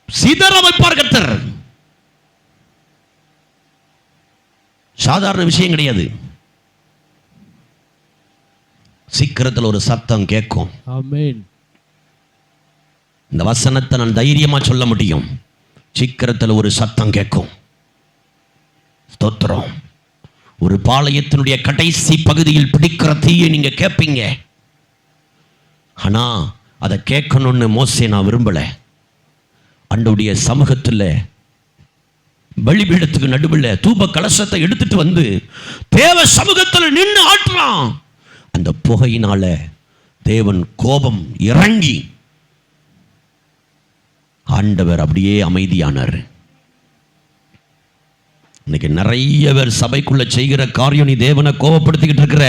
சிதற வைப்பார் கர்த்தர். சாதாரண விஷயம் கிடையாது. சீக்கிரத்தில் ஒரு சத்தம் கேட்கும். ஆமென். இந்த வசனத்தை நான் தைரியமா சொல்ல முடியும். சீக்கிரத்தில் ஒரு சத்தம் கேட்கும். ஸ்தோத்திரம். ஒரு பாளையத்தினுடைய கடைசி பகுதியில் பிடிக்கிற தீயை நீங்க கேட்பீங்க. ஆனா அதை கேட்கணும்னு மோசே நான் விரும்பல. ஆண்டவருடைய சமூகத்தில் பலிபீடத்துக்கு நடுவில் தூப கலசத்தை எடுத்துட்டு வந்து தேவ சமூகத்தில் நின்று ஆட்டுறான். அந்த புகையினால தேவன் கோபம் இறங்கி ஆண்டவர் அப்படியே அமைதியானார். இன்னைக்கு நிறைய பேர் சபைக்குள்ள செய்கிற காரியம், நீ தேவனை கோபப்படுத்திக்கிட்டு இருக்கிற,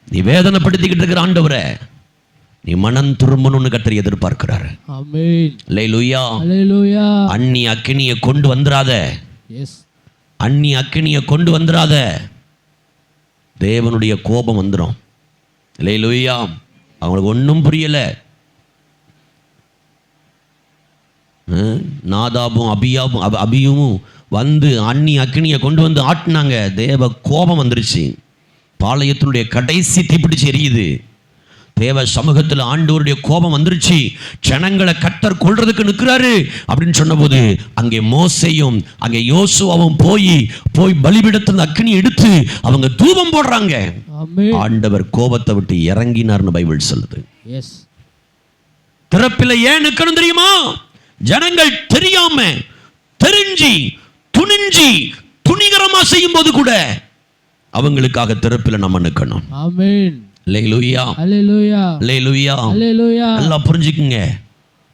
நீ வேதனைப்படுத்திக்கிட்டு இருக்கிற ஆண்டவரை நீ மனம் திரும்பணும்னு கர்த்தர் எதிர்பார்க்கிறார். ஆமென். அல்லேலூயா. அல்லேலூயா. அண்ணி அக்கினியை கொண்டு வந்துராத. எஸ். அண்ணி அக்கினியை கொண்டு வந்துராத. தேவனுடைய கோபம் வந்துடும். அல்லேலூயா. அவங்களுக்கு ஒன்றும் புரியல. நாதாபும் அபியும் வந்து அண்ணி அக்கினியை கொண்டு வந்து ஆட்டினாங்க. தேவ கோபம் வந்துருச்சு. பாளையத்தினுடைய கடைசி தீப்பிடிச்சு எரியுது. தேவ சமூகத்தில் ஆண்டவருடைய கோபம் வந்துருச்சு. ஜனங்களை கர்த்தர் கொல்றதுக்கு நிற்கிறாரு அப்படின்னு சொன்னபோது அங்கே மோசேயும் அங்கே யோசுவாவும் போய் பலிபீடத்தில் அக்கினி எடுத்து அவங்க தூபம் போடுறாங்க. ஆமென். ஆண்டவர் கோபத்தை விட்டு இறங்கினார்னு பைபிள் சொல்லுது. எஸ். திறப்பில ஏன் நிற்கணும் தெரியுமா? ஜனங்கள் தெரியாம, தெரிஞ்சு, துணிஞ்சி, துணிகரமா செய்யும் போது கூட அவங்களுக்காக திறப்பில நம்ம நிற்கணும். ஆமென். அல்லேலூயா. அல்லேலூயா. அல்லேலூயா. அல்லேலூயா. நல்லா புரிஞ்சுக்குங்க.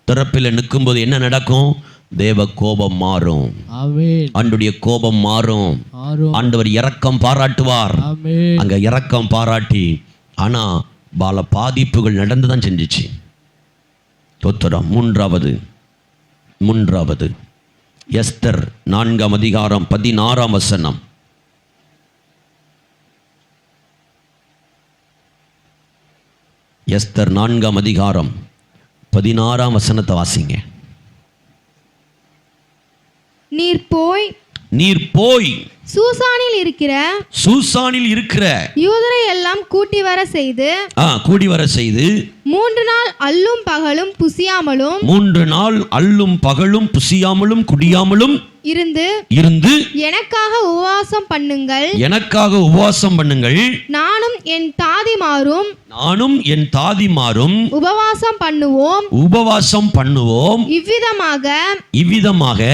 திறப்பில நிற்கும்போது என்ன நடக்கும்? தேவ கோபம் மாறும். ஆமென். ஆண்டவருடைய கோபம் மாறும். ஆண்டவர் இரக்கம் பாராட்டுவார். ஆமென். அங்க இரக்கம் பாராட்டி, ஆனா பல பாதிப்புகள் நடந்துதான் செஞ்சிச்சு. தோத்திரம். மூன்றாவது எஸ்தர் 4 அதிகாரம் 16 வசனம். எஸ்தர் 4 அதிகாரம் 16 வசனத்தை வாசிங்க. நீர் போய் சூசானில் இருக்கிற யூதரை எல்லாம் கூடி வர செய்து 3 நாள் அல்லும் பகலும் புசியாமலும் குடியாமலும் இருந்து எனக்காக உபவாசம் பண்ணுங்கள். நானும் என் தாதிமாரும் உபவாசம் பண்ணுவோம். இவ்விதமாக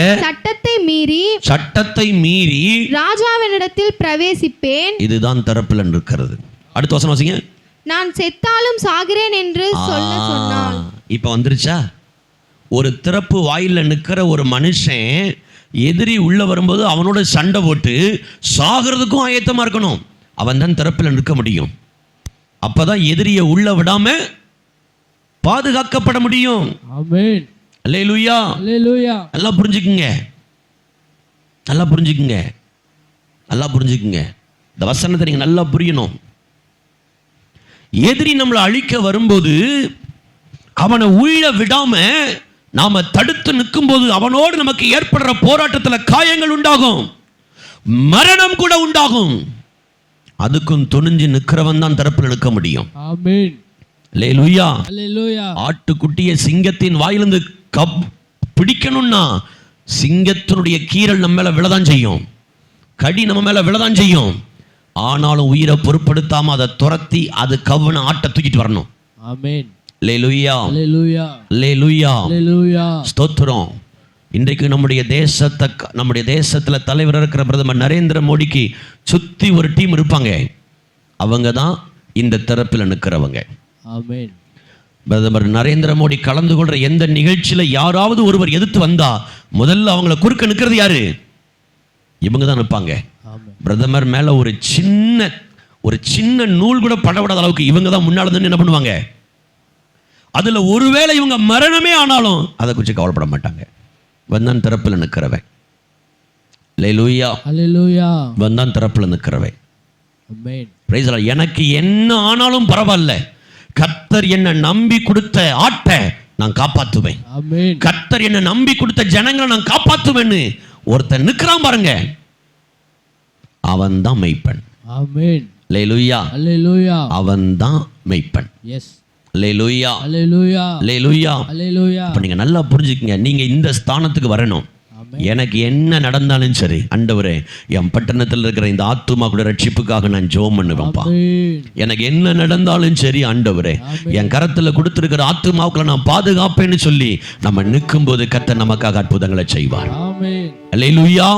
சட்டத்தை மீறி ராஜாவினிடத்தில் பிரவேசிப்பேன். இதுதான் தரப்பில் இருக்கிறது. அடுத்த வசனம் வாசிங்க. நான் செத்தாலும் சாகிறேன் என்று சொல்ல சொன்னான். இப்ப வந்துருச்சா? ஒரு திறப்பு வாயில நிற்கிற ஒரு மனுஷன் எதிரி உள்ள வரும்போது அவனோட சண்டை போட்டு சாகிறதுக்கும் ஆயத்தமா இருக்கணும். அவன் தான் திறப்பில் நிற்க முடியும். அப்பதான் எதிரியை உள்ள விடாம பாதுகாக்கப்பட முடியும். ஆமென். அல்லேலூயா. அல்லேலூயா. நல்லா புரிஞ்சுக்குங்க. இந்த வசனத்தை நீங்க நல்லா புரியணும். எதிரி நம்மளை அழிக்க வரும்போது அவனை உள்ள விடாம நாம தடுத்து நிற்கும் போது அவனோடு நமக்கு ஏற்படுற போராட்டத்தில் காயங்கள் உண்டாகும், மரணம் கூட உண்டாகும். அதுக்கும் துணிஞ்சு நிற்கிறவன் தான் தரப்பில் நிற்க முடியும். ஆமென். அல்லேலூயா. அல்லேலூயா. ஆட்டுக்குட்டியை சிங்கத்தின் வாயிலிருந்து பிடிக்கணும்னா சிங்கத்தினுடைய கீறல் நம்ம மேல விழதான் செய்யும், கடி நம்ம மேல விழதான் செய்யும். ஆனாலும் உயிரை பொருட்படுத்தாம அதை துரத்தி அது கவ்வுன ஆட்டை தூக்கிட்டு வரணும். ஆமென். அல்லேலூயா. அல்லேலூயா. அல்லேலூயா. அல்லேலூயா. ஸ்தோத்திரம். இன்றைக்கு நம்முடைய தேசத்துல தலைவர் இருக்கிற பிரதமர் நரேந்திர மோடிக்கு சுத்தி ஒரு டீம் இருப்பாங்க. அவங்க தான் இந்த தரப்பில் நிற்கிறவங்க. ஆமென். பிரதமர் நரேந்திர மோடி கலந்து கொள்ற எந்த நிகழ்ச்சியில யாராவது ஒருவர் எதிர்த்து வந்தா முதல்ல அவங்கள குறுக்க நிற்கிறது யாரு? இவங்க தான் நிற்பாங்க. பிரதமர் மேல ஒரு சின்ன நூல் கூட படவிடாத அளவுக்கு இவங்க தான் முன்னால என்ன பண்ணுவாங்க? அதுல ஒருவேளை இவங்க மரணமே ஆனாலும் அதை குறித்து கவலைப்பட மாட்டாங்க. வந்தான் திறப்பில் நிற்கிறவன். அல்லேலூயா. அல்லேலூயா. வந்தான் திறப்பில் நிற்கிறவன். ஆமென். Price the Lord. எனக்கு என்ன ஆனாலும் பரவாயில்ல, கர்த்தர் என்ன நம்பி கொடுத்த ஆட்டை நான் காப்பாத்துவேன். ஆமென். கர்த்தர் என்ன நம்பி கொடுத்த ஜனங்களை நான் காப்பாத்துவேன்னு ஒருத்தன் நிற்கிறான் பாருங்க, அவன் தான் மெய்ப்பன். ஆமென். அல்லேலூயா. அல்லேலூயா. அவன் தான் மெய்ப்பன். எஸ். அல்லேலூயா. அல்லேலூயா. அல்லேலூயா. அல்லேலூயா. அப்ப நீங்க நல்லா புரிஞ்சுக்கங்க, நீங்க இந்த ஸ்தானத்துக்கு வரணும். எனக்கு என்ன நடந்தாலும் சரி, ஆண்டவரே என் பட்டணத்தில் இருக்கிற இந்த ஆத்துமா கூட ரட்சிப்புக்காக நான் ஜெபம் பண்ணுவேன்ப்பா. எனக்கு என்ன நடந்தாலும் சரி ஆண்டவரே, என் கரத்தில் கொடுத்திருக்கிற ஆத்துமாவுக்குள்ள நான் பாதுகாப்பேன்னு சொல்லி நம்ம நிற்கும் போது கர்த்தர் நமக்காக அற்புதங்களை செய்வார். அல்லேலூயா.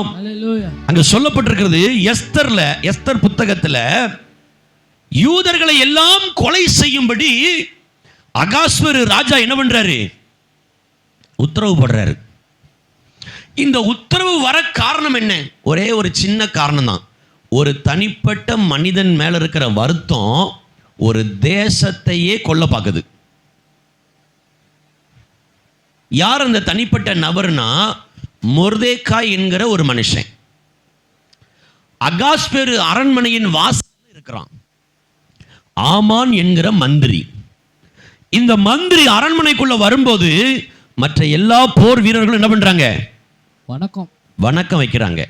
அங்க சொல்லப்பட்டிருக்கிறது எஸ்தர் புத்தகத்துல யூதர்களை எல்லாம் கொலை செய்யும்படி அகாஸ்வேரு ராஜா என்ன பண்றாரு? உத்தரவு போடுறாரு. இந்த உத்தரவு வர காரணம் என்ன? ஒரே ஒரு சின்ன காரணம் தான். ஒரு தனிப்பட்ட மனிதன் மேல இருக்கிற வருத்தம் ஒரு தேசத்தையே கொல்ல பார்க்குது. யார் அந்த தனிப்பட்ட நபர்னா மொர்தேக்காய் என்கிற ஒரு மனுஷன். அகாஸ்வேரு அரண்மனையின் வாசல்ல இருக்கிறான். ஆமான் என்கிற மந்திரி. இந்த மந்திரி அரண்மனைக்குள்ள வரும்போது மற்ற எல்லா போர் வீரர்களும் என்ன பண்றாங்க? வணக்கம் வைக்கிறாங்க,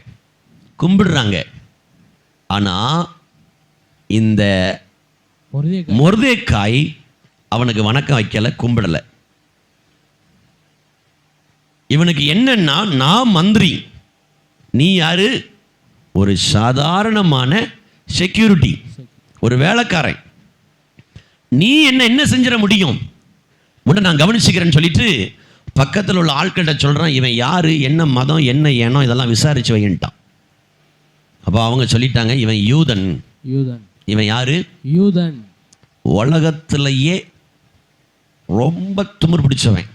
கும்பிடுறாங்க. ஆனா இந்த மொர்தேக்காய் அவனுக்கு வணக்கம் வைக்கல, கும்பிடல. இவனுக்கு என்னன்னா, நான் மந்திரி, நீ யாரு? ஒரு சாதாரணமான செக்யூரிட்டி, ஒரு வேலைக்காரன். நீ என்ன செஞ்சிட முடியும்? முன்ன நான் கவனிச்சுக்கிறேன்னு சொல்லிட்டு பக்கத்தில் உள்ள ஆட்கள்கிட்ட சொல்கிறான், இவன் யார், என்ன மதம், என்ன ஏனோ இதெல்லாம் விசாரிச்சு வைன்ட்டான். அப்போ அவங்க சொல்லிட்டாங்க, இவன் யூதன். இவன் யாரு? யூதன். உலகத்திலேயே ரொம்ப துமிர் பிடிச்சவன்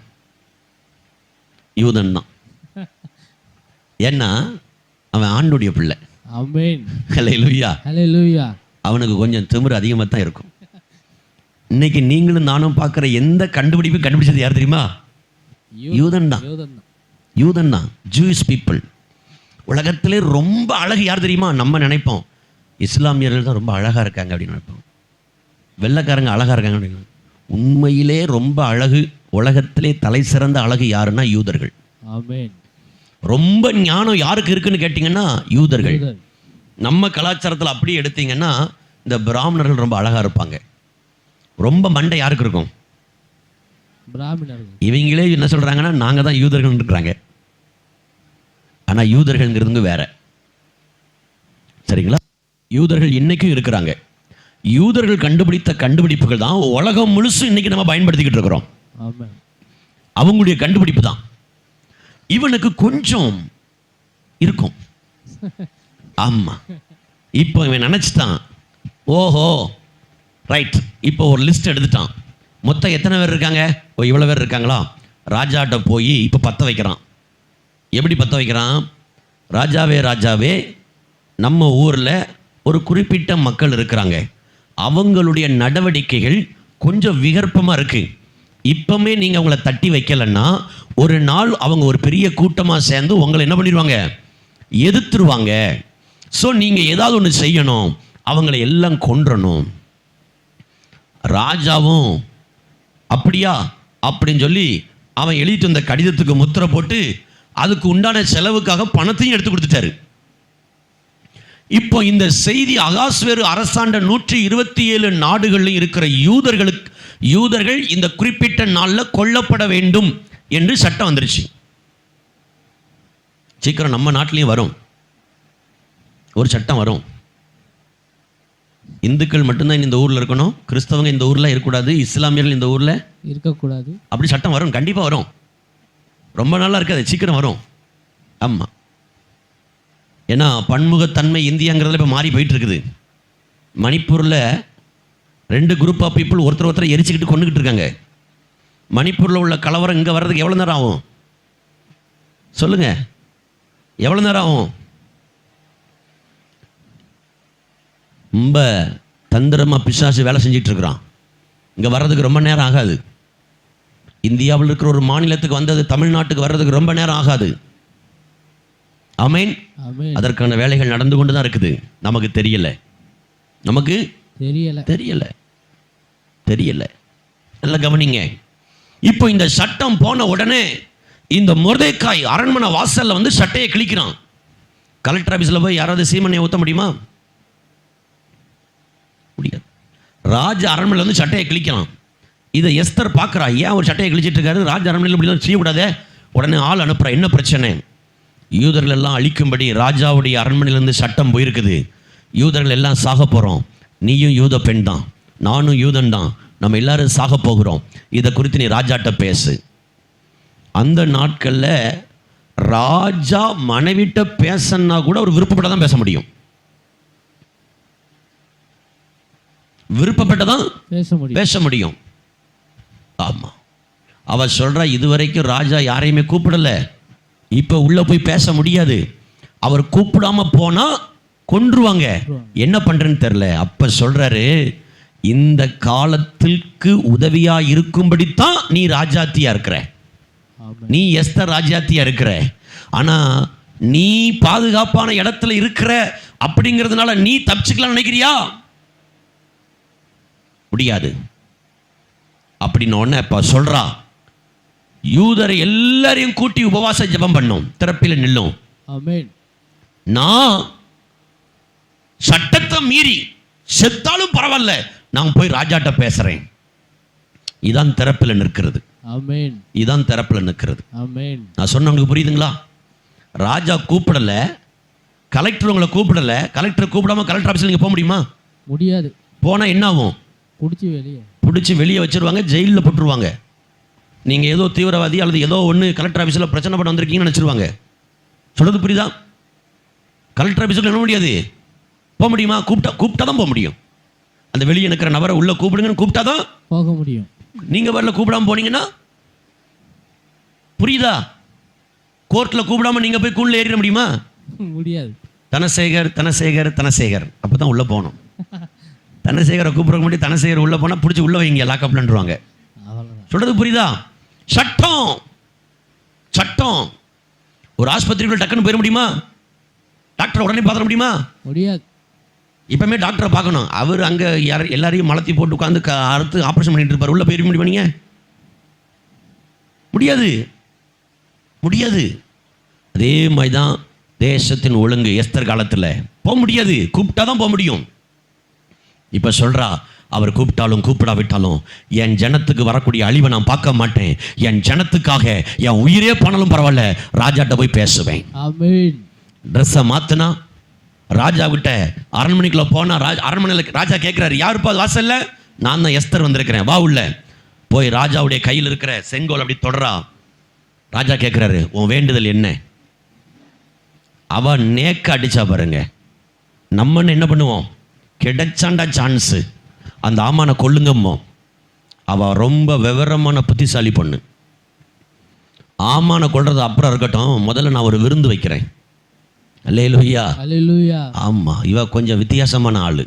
யூதன் தான். ஏன்னா அவன் ஆண்டுடைய பிள்ளை. ஆமென். அல்லேலூயா. அல்லேலூயா. அவனுக்கு கொஞ்சம் திமிர் அதிகமாக தான் இருக்கும். இன்னைக்கு நீங்களும் நானும் பார்க்குற எந்த கண்டுபிடிப்பும் கண்டுபிடிச்சது யார் தெரியுமா? யூதன் தான். Jewish people. உலகத்திலே ரொம்ப அழகு யார் தெரியுமா? நம்ம நினைப்போம் இஸ்லாமியர்கள் தான் ரொம்ப அழகாக இருக்காங்க அப்படின்னு நினைப்போம், வெள்ளைக்காரங்க அழகாக இருக்காங்க அப்படின்னு. உண்மையிலே ரொம்ப அழகு, உலகத்திலே தலை சிறந்த அழகு யாருன்னா யூதர்கள். ஆமென். ரொம்ப ஞானம் யாருக்கு இருக்குன்னு கேட்டிங்கன்னா யூதர்கள். நம்ம கலாச்சாரத்தில் அப்படி எடுத்தீங்கன்னா இந்த பிராமணர்கள் ரொம்ப அழகாக இருப்பாங்க. ரொம்ப மண்டை யாருக்கு இருக்கும்? இவங்களே என்ன சொல்றாங்கன்னா நாங்க தான் யூதர்கள் இருக்கிறாங்க. ஆனால் யூதர்கள்ங்கிறதுங்க வேற. சரிங்களா? யூதர்கள் இன்னைக்கும் இருக்கிறாங்க. யூதர்கள் கண்டுபிடித்த கண்டுபிடிப்புகள் தான் உலகம் முழுசும் இன்னைக்கு நம்ம பயன்படுத்திக்கிட்டு இருக்கிறோம். ஆமென். அவங்களுடைய கண்டுபிடிப்பு தான். இவனுக்கு கொஞ்சம் இருக்கும். ஆமா, இப்போ இவன் நினைச்சிட்டான், ஓஹோ ரைட், இப்போ ஒரு லிஸ்ட் எடுத்துட்டான். மொத்தம் எத்தனை பேர் இருக்காங்க? ஓ, இவ்வளோ பேர் இருக்காங்களா? ராஜாட்ட போய் இப்போ பற்ற வைக்கிறான். எப்படி பற்ற வைக்கிறான்? ராஜாவே, நம்ம ஊரில் ஒரு குறிப்பிட்ட மக்கள் இருக்கிறாங்க, அவங்களுடைய நடவடிக்கைகள் கொஞ்சம் விகற்பமாக இருக்குது. இப்போமே நீங்கள் அவங்கள தட்டி வைக்கலைன்னா ஒரு நாள் அவங்க ஒரு பெரிய கூட்டமாக சேர்ந்து உங்களை என்ன பண்ணிடுவாங்க? எதிர்த்துருவாங்க. ஸோ நீங்கள் ஏதாவது ஒன்று செய்யணும், அவங்கள எல்லாம் கொன்றணும். ராஜாவும் அப்படியா அப்படின்னு சொல்லி அவன் எழுதிட்டு வந்த கடிதத்துக்கு முத்திரை போட்டு அதுக்கு உண்டான செலவுக்காக பணத்தையும் எடுத்து கொடுத்துட்டாரு. இப்போ இந்த செய்தி அகாஸ்வேரு அரசாண்ட 127 நாடுகளில் இருக்கிற யூதர்கள் இந்த குறிப்பிட்ட நாளில் கொல்லப்பட வேண்டும் என்று சட்டம் வந்துருச்சு. சீக்கிரம் நம்ம நாட்டிலையும் வரும், ஒரு சட்டம் வரும். இந்துக்கள் மட்டும்தான் இந்த ஊரில் இருக்கணும், கிறிஸ்தவங்க இந்த ஊரில் இருக்கக்கூடாது, இஸ்லாமியர்கள் இந்த ஊரில் இருக்கக்கூடாது, அப்படி சட்டம் வரும். கண்டிப்பாக வரும். ரொம்ப நாளாக இருக்காது, சீக்கிரம் வரும். ஆமாம், ஏன்னா பன்முகத்தன்மை இந்தியாங்கிறதுல இப்போ மாறி போயிட்டு இருக்குது. மணிப்பூரில் 2 குரூப் ஆஃப் பீப்புள் ஒருத்தரை எரிச்சுக்கிட்டு கொண்டுக்கிட்டு இருக்காங்க. மணிப்பூரில் உள்ள கலவரம் இங்கே வர்றதுக்கு எவ்வளோ நேரம் ஆகும் சொல்லுங்கள்? எவ்வளோ நேரம் ஆகும்? ரொம்ப தந்திரமாக பிசாசு வேலை செஞ்சிட்டு இருக்கிறான். இங்கே வர்றதுக்கு ரொம்ப நேரம் ஆகாது. இந்தியாவில் இருக்கிற ஒரு மாநிலத்துக்கு வந்தது தமிழ்நாட்டுக்கு வர்றதுக்கு ரொம்ப நேரம் ஆகாது. ஆமென். அதற்கான வேலைகள் நடந்து கொண்டு தான் இருக்குது. நமக்கு தெரியல நல்ல கவனிங்க. இப்போ இந்த சட்டம் போன உடனே இந்த மொர்தெக்காய் அரண்மனை வாசல்ல வந்து சட்டையை கிழிக்கிறான். கலெக்டர் ஆபீஸ்ல போய் யாராவது சீமனையை ஊற்ற முடியுமா? முடியாது. ராஜ அரண்மனையில் வந்து சட்டையை கிழிக்கிறான். இதை எஸ்தர் பார்க்குறா, ஏன் ஒரு சட்டையை கிழிச்சிட்டு இருக்காரு, ராஜ அரண்மனையில் இப்படிலாம் செய்யக்கூடாதே. உடனே ஆள் அனுப்புறா, என்ன பிரச்சனை? யூதர்கள் எல்லாம் அழிக்கும்படி ராஜாவுடைய அரண்மனையிலேருந்து சட்டம் போயிருக்குது. யூதர்கள் எல்லாம் சாக போகிறோம். நீயும் யூத பெண் தான், நானும் யூதன் தான், நம்ம எல்லாரும் சாக போகிறோம். இதை குறித்து நீ ராஜாட்ட பேசு. அந்த நாட்களில் ராஜா மனைவிட்ட பேசன்னா கூட ஒரு விருப்பப்பட்ட தான் பேச முடியும். விருப்பப்பட்டதான் பேச முடியும். ஆமா, அவ சொல்றா, இதுவரைக்கும் ராஜா யாரையுமே கூப்பிடல, இப்ப உள்ள போய் பேச முடியாது. அவர் கூப்பிடாம போனா கொன்றுவாங்க, என்ன பண்றேன்னு தெரியல. அப்ப சொல்றாரு, இந்த காலத்திற்கு உதவியா இருக்கும்படித்தான் நீ ராஜாத்தியா இருக்கிற, நீ எஸ்தர் ராஜாத்தியா இருக்கிற. ஆனா நீ பாதுகாப்பான இடத்துல இருக்கிற அப்படிங்கிறதுனால நீ தப்பிச்சுக்கலாம் நினைக்கிறியா? முடியாது. அப்படின்னு ஒன்று இப்போ சொல்றா, யூதரை எல்லாரையும் கூட்டி உபவாச ஜெபம் பண்ணும், திறப்பில நில்லும். நான் சட்டத்தை மீறி செத்தாலும் பரவாயில்ல, நான் போய் ராஜாட்ட பேசுறேன். இதான் திறப்பில நிற்கிறது. இதான் திறப்பில நிற்கிறது. நான் சொன்னவங்களுக்கு புரியுதுங்களா? ராஜா கூப்பிடல, கலெக்டர் உங்களை கூப்பிடல. கலெக்டர் கூப்பிடாம கலெக்டர் ஆஃபீஸில் நீங்கள் போக முடியுமா? முடியாது. போனால் என்ன ஆகும்? பிடிச்சி வெளியே வச்சிருவாங்க, ஜெயிலில் போட்டுருவாங்க. நீங்கள் ஏதோ தீவிரவாதி அல்லது ஏதோ ஒன்று கலெக்டர் ஆஃபீஸில் பிரச்சனை பண்ண வந்திருக்கீங்கன்னு நினச்சிருவாங்க. சொல்கிறது புரியுதா? கலெக்டர் ஆஃபீஸில் என்ன முடியாது, போக முடியுமா? கூப்பிட்டா தான் போக முடியும். அந்த வெளியே இருக்கிற நபரை உள்ளே கூப்பிடுங்கன்னு கூப்பிட்டா தான் போக முடியும். நீங்கள் வரல கூப்பிடாம போனீங்கன்னா, புரியுதா? கோர்ட்டில் கூப்பிடாம நீங்கள் போய் கூண்டில் ஏறிட முடியுமா? முடியாது. தனசேகர் அப்போ தான் உள்ளே போகணும். தனசேகரை கூப்பிட முடியும். தனசேகர் உள்ளே போனால் பிடிச்சி உள்ளே வைங்க, லாக்கப்லன்றுவாங்க. சொல்கிறது புரியுதா? சட்டம். ஒரு ஆஸ்பத்திரிக்குள்ள டக்குன்னு போயிட முடியுமா? டாக்டரை உடனே பார்க்க முடியுமா? முடியாது. இப்போமே டாக்டரை பார்க்கணும். அவர் அங்கே எல்லாரையும் மலத்தி போட்டு உட்காந்து அறுத்து ஆப்ரேஷன் பண்ணிட்டு இருப்பார். உள்ளே போயிட முடியுமா? நீங்கள் முடியாது. அதே மாதிரி தான் தேசத்தின் ஒழுங்கு. எஸ்தர் காலத்தில் போக முடியாது, கூப்பிட்டா தான் போக முடியும். இப்ப சொல்றா, அவர் கூப்பிட்டாலும் கூப்பிடாவிட்டாலும் என் ஜனத்துக்கு வரக்கூடிய அழிவை நான் பார்க்க மாட்டேன். என் ஜனத்துக்காக என் உயிரே போனாலும் பரவாயில்ல, ராஜாட்ட போய் பேசுவேன். ஆமென். ட்ரெஸ்ஸை மாத்தினா ராஜா கிட்ட அரண்மனைக்குள்ள போனா அரண்மனையில் ராஜா கேட்கிறாரு, யாருப்பா வாசல்ல? நான் தான் எஸ்தர் வந்திருக்கிறேன், வா உள்ள. போய் ராஜாவுடைய கையில் இருக்கிற செங்கோல் அப்படி தொடரா. ராஜா கேட்கிறாரு, உன் வேண்டுதல் என்ன? அவ நேக்க அடிச்சா பாருங்க. நம்ம என்ன பண்ணுவோம்? கிடைச்சாண்டா சான்ஸு, அந்த ஆமான கொள்ளுங்கம்மோ. அவ ரொம்ப விவரமான புத்திசாலி பொண்ணு. ஆமான கொள்றது அப்புறம் இருக்கட்டும், முதல்ல நான் ஒரு விருந்து வைக்கிறேன். அல்லேலூயா, அல்லேலூயா. ஆமா, இவ கொஞ்சம் வித்தியாசமான ஆளு.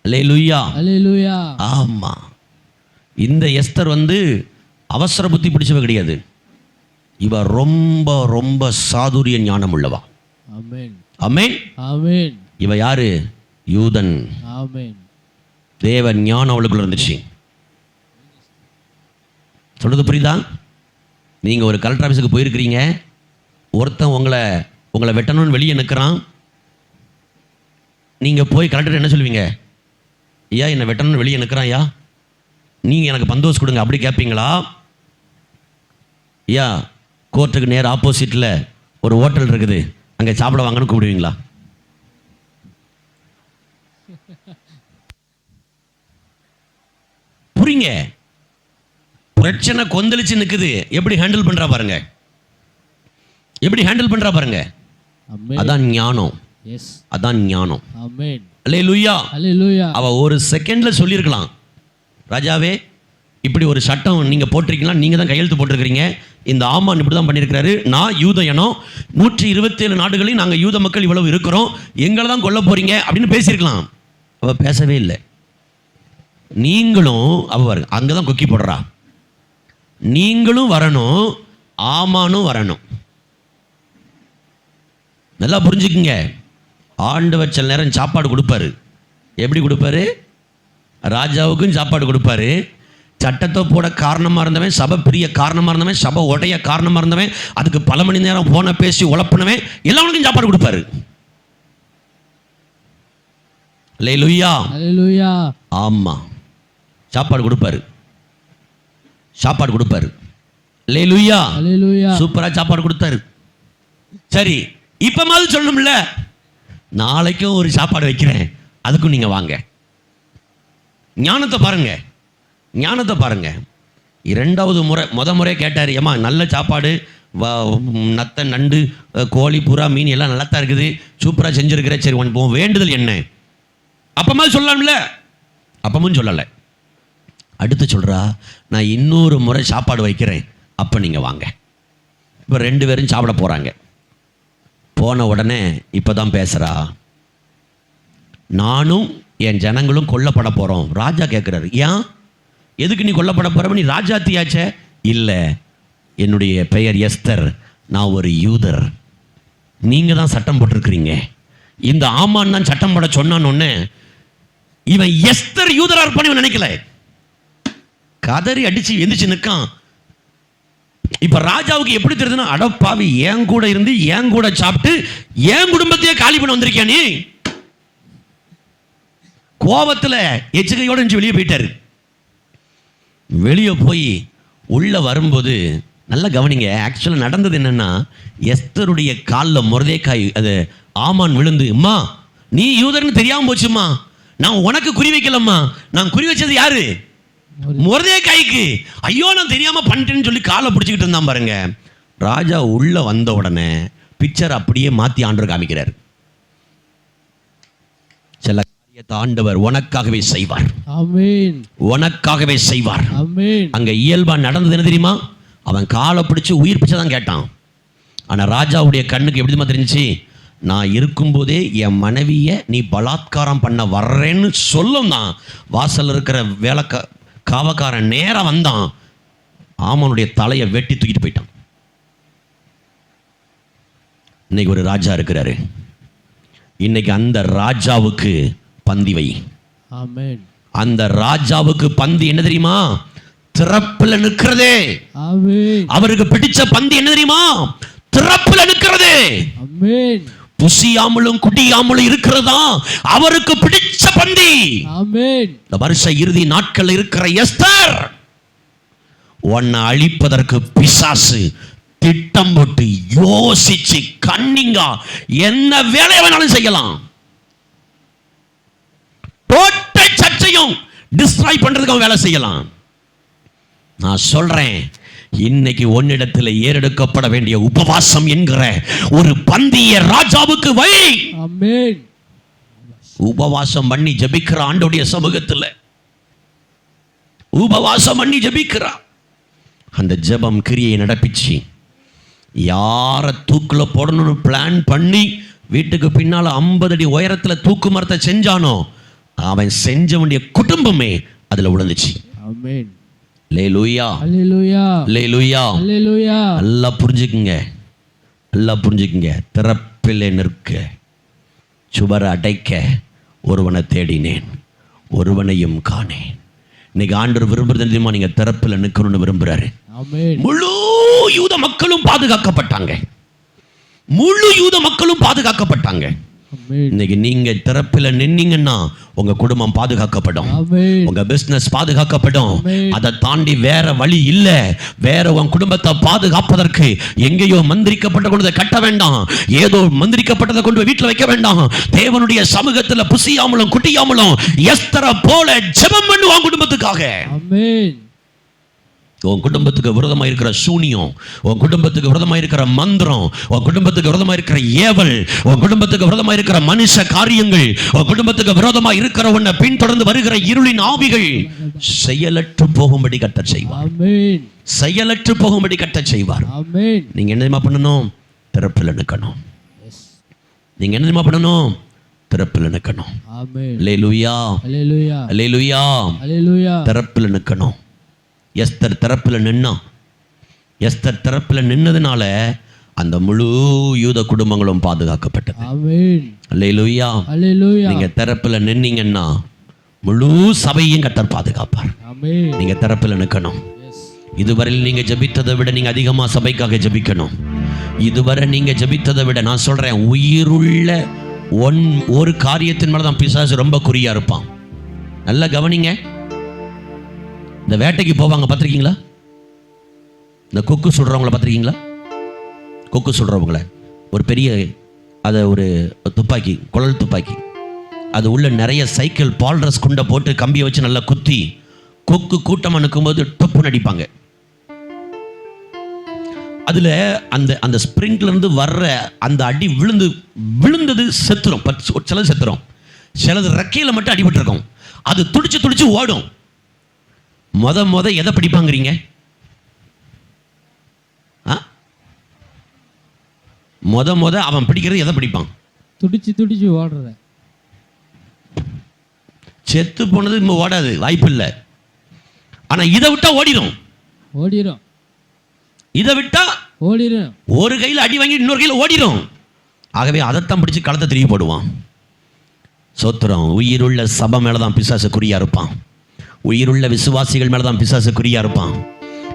அல்லேலூயா, அல்லேலூயா. ஆமா. இந்த எஸ்தர் அவசர புத்தி பிடிச்சவ கிடையாது. இவ ரொம்ப ரொம்ப சாதுரிய ஞானம் உள்ளவா. ஆமென். ஆமென். ஆமென். இவ யாரு? யூதன். ஆமென். தேவ ஞானம் அவளுக்குள்ள இருந்துச்சு. சொல்றது புரியுதா? நீங்க ஒரு கலெக்டர் ஆஃபீஸுக்கு போயிருக்கிறீங்க, ஒருத்தன் உங்களை வெட்டணும்னு வெளியே நிற்கிறான். நீங்க போய் கலெக்டர் என்ன சொல்லுவீங்க? ஐயா, என்னை வெட்டணும்னு வெளியே நிற்கிறான் ஐயா, நீங்க எனக்கு பந்தோஸ் கொடுங்க அப்படி கேட்பீங்களா? ஐயா, கோர்ட்டுக்கு நேர் ஆப்போசிட்டில் ஒரு ஹோட்டல் இருக்குது, அங்கே சாப்பிட வாங்கன்னு கூப்பிடுவீங்களா? புரியுங்க, பிரச்சனை கொந்தளிச்சு நிற்குது, எப்படி ஹேண்டில் பண்றா பாருங்க, எப்படி ஹேண்டில் பண்றா பாருங்க. ஆமென். அதான் ஞானம், எஸ். அதான் ஞானம். ஆமென். அல்லேலூயா. அல்லேலூயா. அவ ஒரு செகண்ட்ல சொல்லியிருக்கலாம், ராஜாவே இப்படி ஒரு சட்டம் நீங்க போட்டிருக்கீங்களா, நீங்க தான் கையெழுத்து போட்டிருக்கிறீங்க, இந்த ஆமான் இப்படி தான் பண்ணியிருக்கிறாரு, நான் யூத இனம், 127 நாடுகளையும் நாங்கள் யூத மக்கள் இவ்வளவு இருக்கிறோம், எங்களை தான் கொல்ல போறீங்க அப்படின்னு பேசியிருக்கலாம். அவ பேசவே இல்லை. நீங்களும் அவ அங்கே தான் கொக்கி போடுறா, நீங்களும் வரணும், ஆமானும் வரணும். நல்லா புரிஞ்சுக்குங்க. ஆண்டவர் சில நேரம் சாப்பாடு கொடுப்பாரு. எப்படி கொடுப்பாரு? ராஜாவுக்கும் சாப்பாடு கொடுப்பாரு. சட்டத்தை போட காரணமாக இருந்தவன், சபை பிரிய காரணமாக இருந்தவன், சபை உடைய காரணமாக இருந்தவன், அதுக்கு பல மணி நேரம் போன பேசி உழப்பினவன், எல்லாருக்கும் சாப்பாடு கொடுப்பாரு. அல்லேலூயா. அல்லேலூயா. ஆமா, சாப்பாடு கொடுப்பாரு, சாப்பாடு கொடுப்பாரு. அல்லேலூயா. அல்லேலூயா. சூப்பரா சாப்பாடு கொடுத்தாரு. சரி, இப்ப மாதிரி சொல்லணும்ல, நாளைக்கும் ஒரு சாப்பாடு வைக்கிறேன், அதுக்கும் நீங்க வாங்க. ஞானத்தை பாருங்க, ஞானத்தை பாருங்க. இரண்டாவது முறை, முறை கேட்டார், ஏமா நல்ல சாப்பாடு, நத்த நண்டு கோழி புறா மீன் எல்லாம் நல்லா தான் இருக்குது, சூப்பராக செஞ்சுருக்கிற, சரி உன் வேண்டுதல் என்ன? அப்பமா சொல்லலாம்ல, அப்பமும் சொல்லலை. அடுத்து சொல்கிறா, நான் இன்னொரு முறை சாப்பாடு வைக்கிறேன், அப்போ நீங்கள் வாங்க. இப்போ 2 பேரும் சாப்பிட போகிறாங்க. போன உடனே இப்போ தான் பேசுகிறா, நானும் என் ஜனங்களும் கொல்லப்பட போகிறோம். ராஜா கேட்குறாரு, ஏன், எதுக்கு நீ கொல்லப்பட போகிற? நீ ராஜாத்தியாச்சே? இல்லை, என்னுடைய பெயர் எஸ்தர், நான் ஒரு யூதர், நீங்கள் தான் சட்டம் போட்டிருக்கிறீங்க, இந்த ஆமான் தான் சட்டம் போட சொன்னான்னு. இவன் எஸ்தர் யூதரா இருப்பான்னு இவன் நினைக்கல, கதறி அடிச்சு எந்திரிச்சு நிற்கான். இப்ப ராஜாவுக்கு எப்படி தெரியுதுன்னா, அடப்பாவி, என் கூட இருந்து என் கூட சாப்பிட்டு என் குடும்பத்தையே காலி பண்ண வந்திருக்கியா நீ? கோபத்துல எச்சரிக்கையோட வெளியே போயிட்டாரு. வெளியே போய் உள்ள வரும்போது நல்லா கவனிங்க, ஆக்சுவலாக நடந்தது என்னன்னா, எஸ்தருடைய காலில் மொர்தேக்காய் அது ஆமான் விழுந்து, அம்மா நீ யூதர்னு தெரியாம போச்சுமா, நான் உனக்கு குறி வைக்கலம்மா, நான் குறி வச்சது யாரு? மொர்தேக்காய்க்கு. ஐயோ நான் தெரியாம பண்ணிட்டேன்னு சொல்லி காலை பிடிச்சிக்கிட்டு இருந்தான் பாருங்க. ராஜா உள்ள வந்த உடனே பிக்சர் அப்படியே மாத்தி ஆண்டவர் காமிக்கிறார். சில காரியத்தை ஆண்டவர் உனக்காகவே செய்வார். ஆமென். உனக்காகவே செய்வார். ஆமென். அங்க இயல்பா நடந்தது என்ன தெரியுமா? அவன் காலை பிடிச்சு உயிர் பிச்சை தான் கேட்டான். ஆனா ராஜாவுடைய கண்ணுக்கு எப்படி தெரிஞ்சிச்சு? நான் இருக்கும்போதே என் மனைவியை நீ பலாத்காரம் பண்ண வர்றேன்னு சொல்லும் தான் வாசல் இருக்கிற காவக்காரன் நேரம் வந்தான், ஆமனுடைய தலையை வெட்டி தூக்கிட்டு போயிட்டான். இன்னைக்கு ஒரு ராஜா இருக்கிறாரு, இன்னைக்கு அந்த ராஜாவுக்கு பந்தி வை. ஆமென். அந்த ராஜாவுக்கு பந்தி என்ன தெரியுமா? திறப்புல நிற்கிறதே. ஆமென். அவருக்கு பிடிச்ச பந்தி என்ன தெரியுமா? திறப்புல நிற்கிறதே. ஆமென். புசியாமலும் குடியாமலும் இருக்கிறதா அவருக்கு பிடிச்ச பந்தி. ஆமென். இந்த வருஷ இறுதி நாட்கள் இருக்கிற எஸ்தர், உன்னை அழிப்பதற்கு பிசாசு திட்டம் போட்டு யோசிச்சு கண்ணிங்கா என்ன வேலையை வேணாலும் செய்யலாம். டோட்ட சர்ச்சையும் டிஸ்ட்ராய் பண்றதுக்கு அவன் வேலை செய்யலாம். நான் சொல்றேன், இன்னைக்கு உன்னிடத்தில் ஏறெடுக்கப்பட வேண்டிய உபவாசம் என்கிற ஒரு பந்திய ராஜாவுக்கு வை. ஆமென். உபவாசம் பண்ணி ஜெபிக்கிற ஆண்டோடைய சமூகத்தில் உபவாசம் பண்ணி ஜெபிக்கிறா. அந்த ஜெபம் கிரியை நடப்பிச்சு யாரை தூக்குல போடணும்னு பிளான் பண்ணி வீட்டுக்கு பின்னால 50 அடி உயரத்தில் தூக்கு மரத்தை செஞ்சானோ அவன் செஞ்ச வேண்டிய குடும்பமே அதுல விழுந்துச்சு. ஆமென். அல்லேலூயா, அல்லேலூயா, அல்லேலூயா. அல்லேலூயா. நல்லா புரிஞ்சுக்குங்க, நல்லா புரிஞ்சுக்குங்க. திறப்பிலே நிற்க சுவரை அடைக்க ஒருவனை தேடினேன், ஒருவனையும் காணேன். இன்னைக்கு ஆண்டவர் விரும்புறது தெரியுமா? நீங்க திறப்பில் நிற்கணும்னு விரும்புறாரு. ஆமென். முழு யூத மக்களும் பாதுகாக்கப்பட்டாங்க, முழு யூத மக்களும் பாதுகாக்கப்பட்டாங்க. ஆமென். இன்னைக்கு நீங்க திறப்பில் நின்னீங்கன்னா உங்க குடும்பம் பாதுகாக்கப்படும், ஆமென். உங்க பிசினஸ் பாதுகாக்கப்படும். ஆமென். அதை தாண்டி வேற வழி இல்ல. வேற உன் குடும்பத்தை பாதுகாப்பதற்கு எங்கேயோ மந்திரிக்கப்பட்ட கொண்டு கட்ட வேண்டாம், ஏதோ மந்திரிக்கப்பட்டதை கொண்டு வீட்டில் வைக்க வேண்டாம். தேவனுடைய சமூகத்துல புசியாமலும் குட்டியாமலும் எஸ்தரை போல ஜெபம் பண்ணு உன் குடும்பத்துக்காக. ஆமென். உன் குடும்பத்துக்கு விரோதமா இருக்கிற சூனியம், உன் குடும்பத்துக்கு விரோதமா இருக்கிற மந்திரம், உன் குடும்பத்துக்கு விரோதமா இருக்கிற ஏவல், உன் குடும்பத்துக்கு விரோதமா இருக்கிற மனுஷ காரியங்கள், உன் குடும்பத்துக்கு விரோதமா இருக்கிற உன்னை பின்தொடர்ந்து வருகிற இருளின் ஆவிகள் செயலற்று போகும்படி கர்த்தர் செய்வார். ஆமென். செயலற்று போகும்படி கர்த்தர் செய்வார். ஆமென். நீங்க என்ன பண்ணணும்? திறப்பில் நிற்கணும். எஸ். நீங்க என்ன பண்ணணும்? திறப்பில் நிற்கணும். ஆமென். அல்லேலூயா, அல்லேலூயா, அல்லேலூயா. அல்லேலூயா. திறப்பில் நிற்கணும். எஸ்தர் திறப்பில் நின்னா, எஸ்தர் திறப்பில் நின்னதுனால அந்த முழு யூத குடும்பங்களும் பாதுகாக்கப்பட்டது. ஆமென். அல்லேலூயா. அல்லேலூயா. நீங்க திறப்பில் நின்னீங்கன்னா முழு சபையும் கர்த்தர் பாதுகாப்பார். ஆமென். நீங்க திறப்பில் நிற்கணும். எஸ். இதுவரையில் நீங்க ஜெபித்ததை விட நீங்க அதிகமா சபைக்காக ஜெபிக்கணும். இதுவரை நீங்க ஜெபித்ததை விட நான் சொல்றேன், உயிருள்ள ஒரு காரியத்தின் மேல தான் பிசாசு ரொம்ப குறியா இருப்பான். நல்லா கவனிங்க. இந்த வேட்டைக்கு போவாங்க பார்த்துருக்கீங்களா? இந்த கொக்கு சுடுறவங்கள பார்த்துருக்கீங்களா? கொக்கு சுடுறவங்கள ஒரு பெரிய அதை ஒரு துப்பாக்கி, குழல் துப்பாக்கி, அது உள்ள நிறைய சைக்கிள் பால்ரஸ் குண்டை போட்டு கம்பியை வச்சு நல்லா குத்தி கொக்கு கூட்டம் அனுக்கும்போது டொப்புன்னு அடிப்பாங்க. அதில் அந்த அந்த ஸ்ப்ரிங்க்லேருந்து வர்ற அந்த அடி விழுந்தது செத்துரும். சிலது செத்துரும், சிலது ரெக்கையில் மட்டும் அடிபட்டிருக்கும். அது துடிச்சு துடிச்சு ஓடும். முத எதை பிடிப்பாங்கிறீங்க? முத அவன் பிடிக்கிறது எதை பிடிப்பான்? துடிச்சு துடிச்சு ஓடுறத. செத்து போனது இன்னும் ஓடாது, வாய்ப்பு இல்லை. ஆனா இதை விட்டா ஓடிடும், ஓடிரும். இதை விட்டா ஓடிரும். ஒரு கையில் அடி வாங்கி இன்னொரு கையில் ஓடிடும். ஆகவே அதைத்தான் பிடிச்சு களத்தை திரும்பி போடுவான். சோத்திரம். உயிருள்ள சபை மேலதான் பிசாசு குறியா இருப்பான். உயிருள்ள விசுவாசிகள் மேலதான் பிசாசு குறியா இருப்பான்.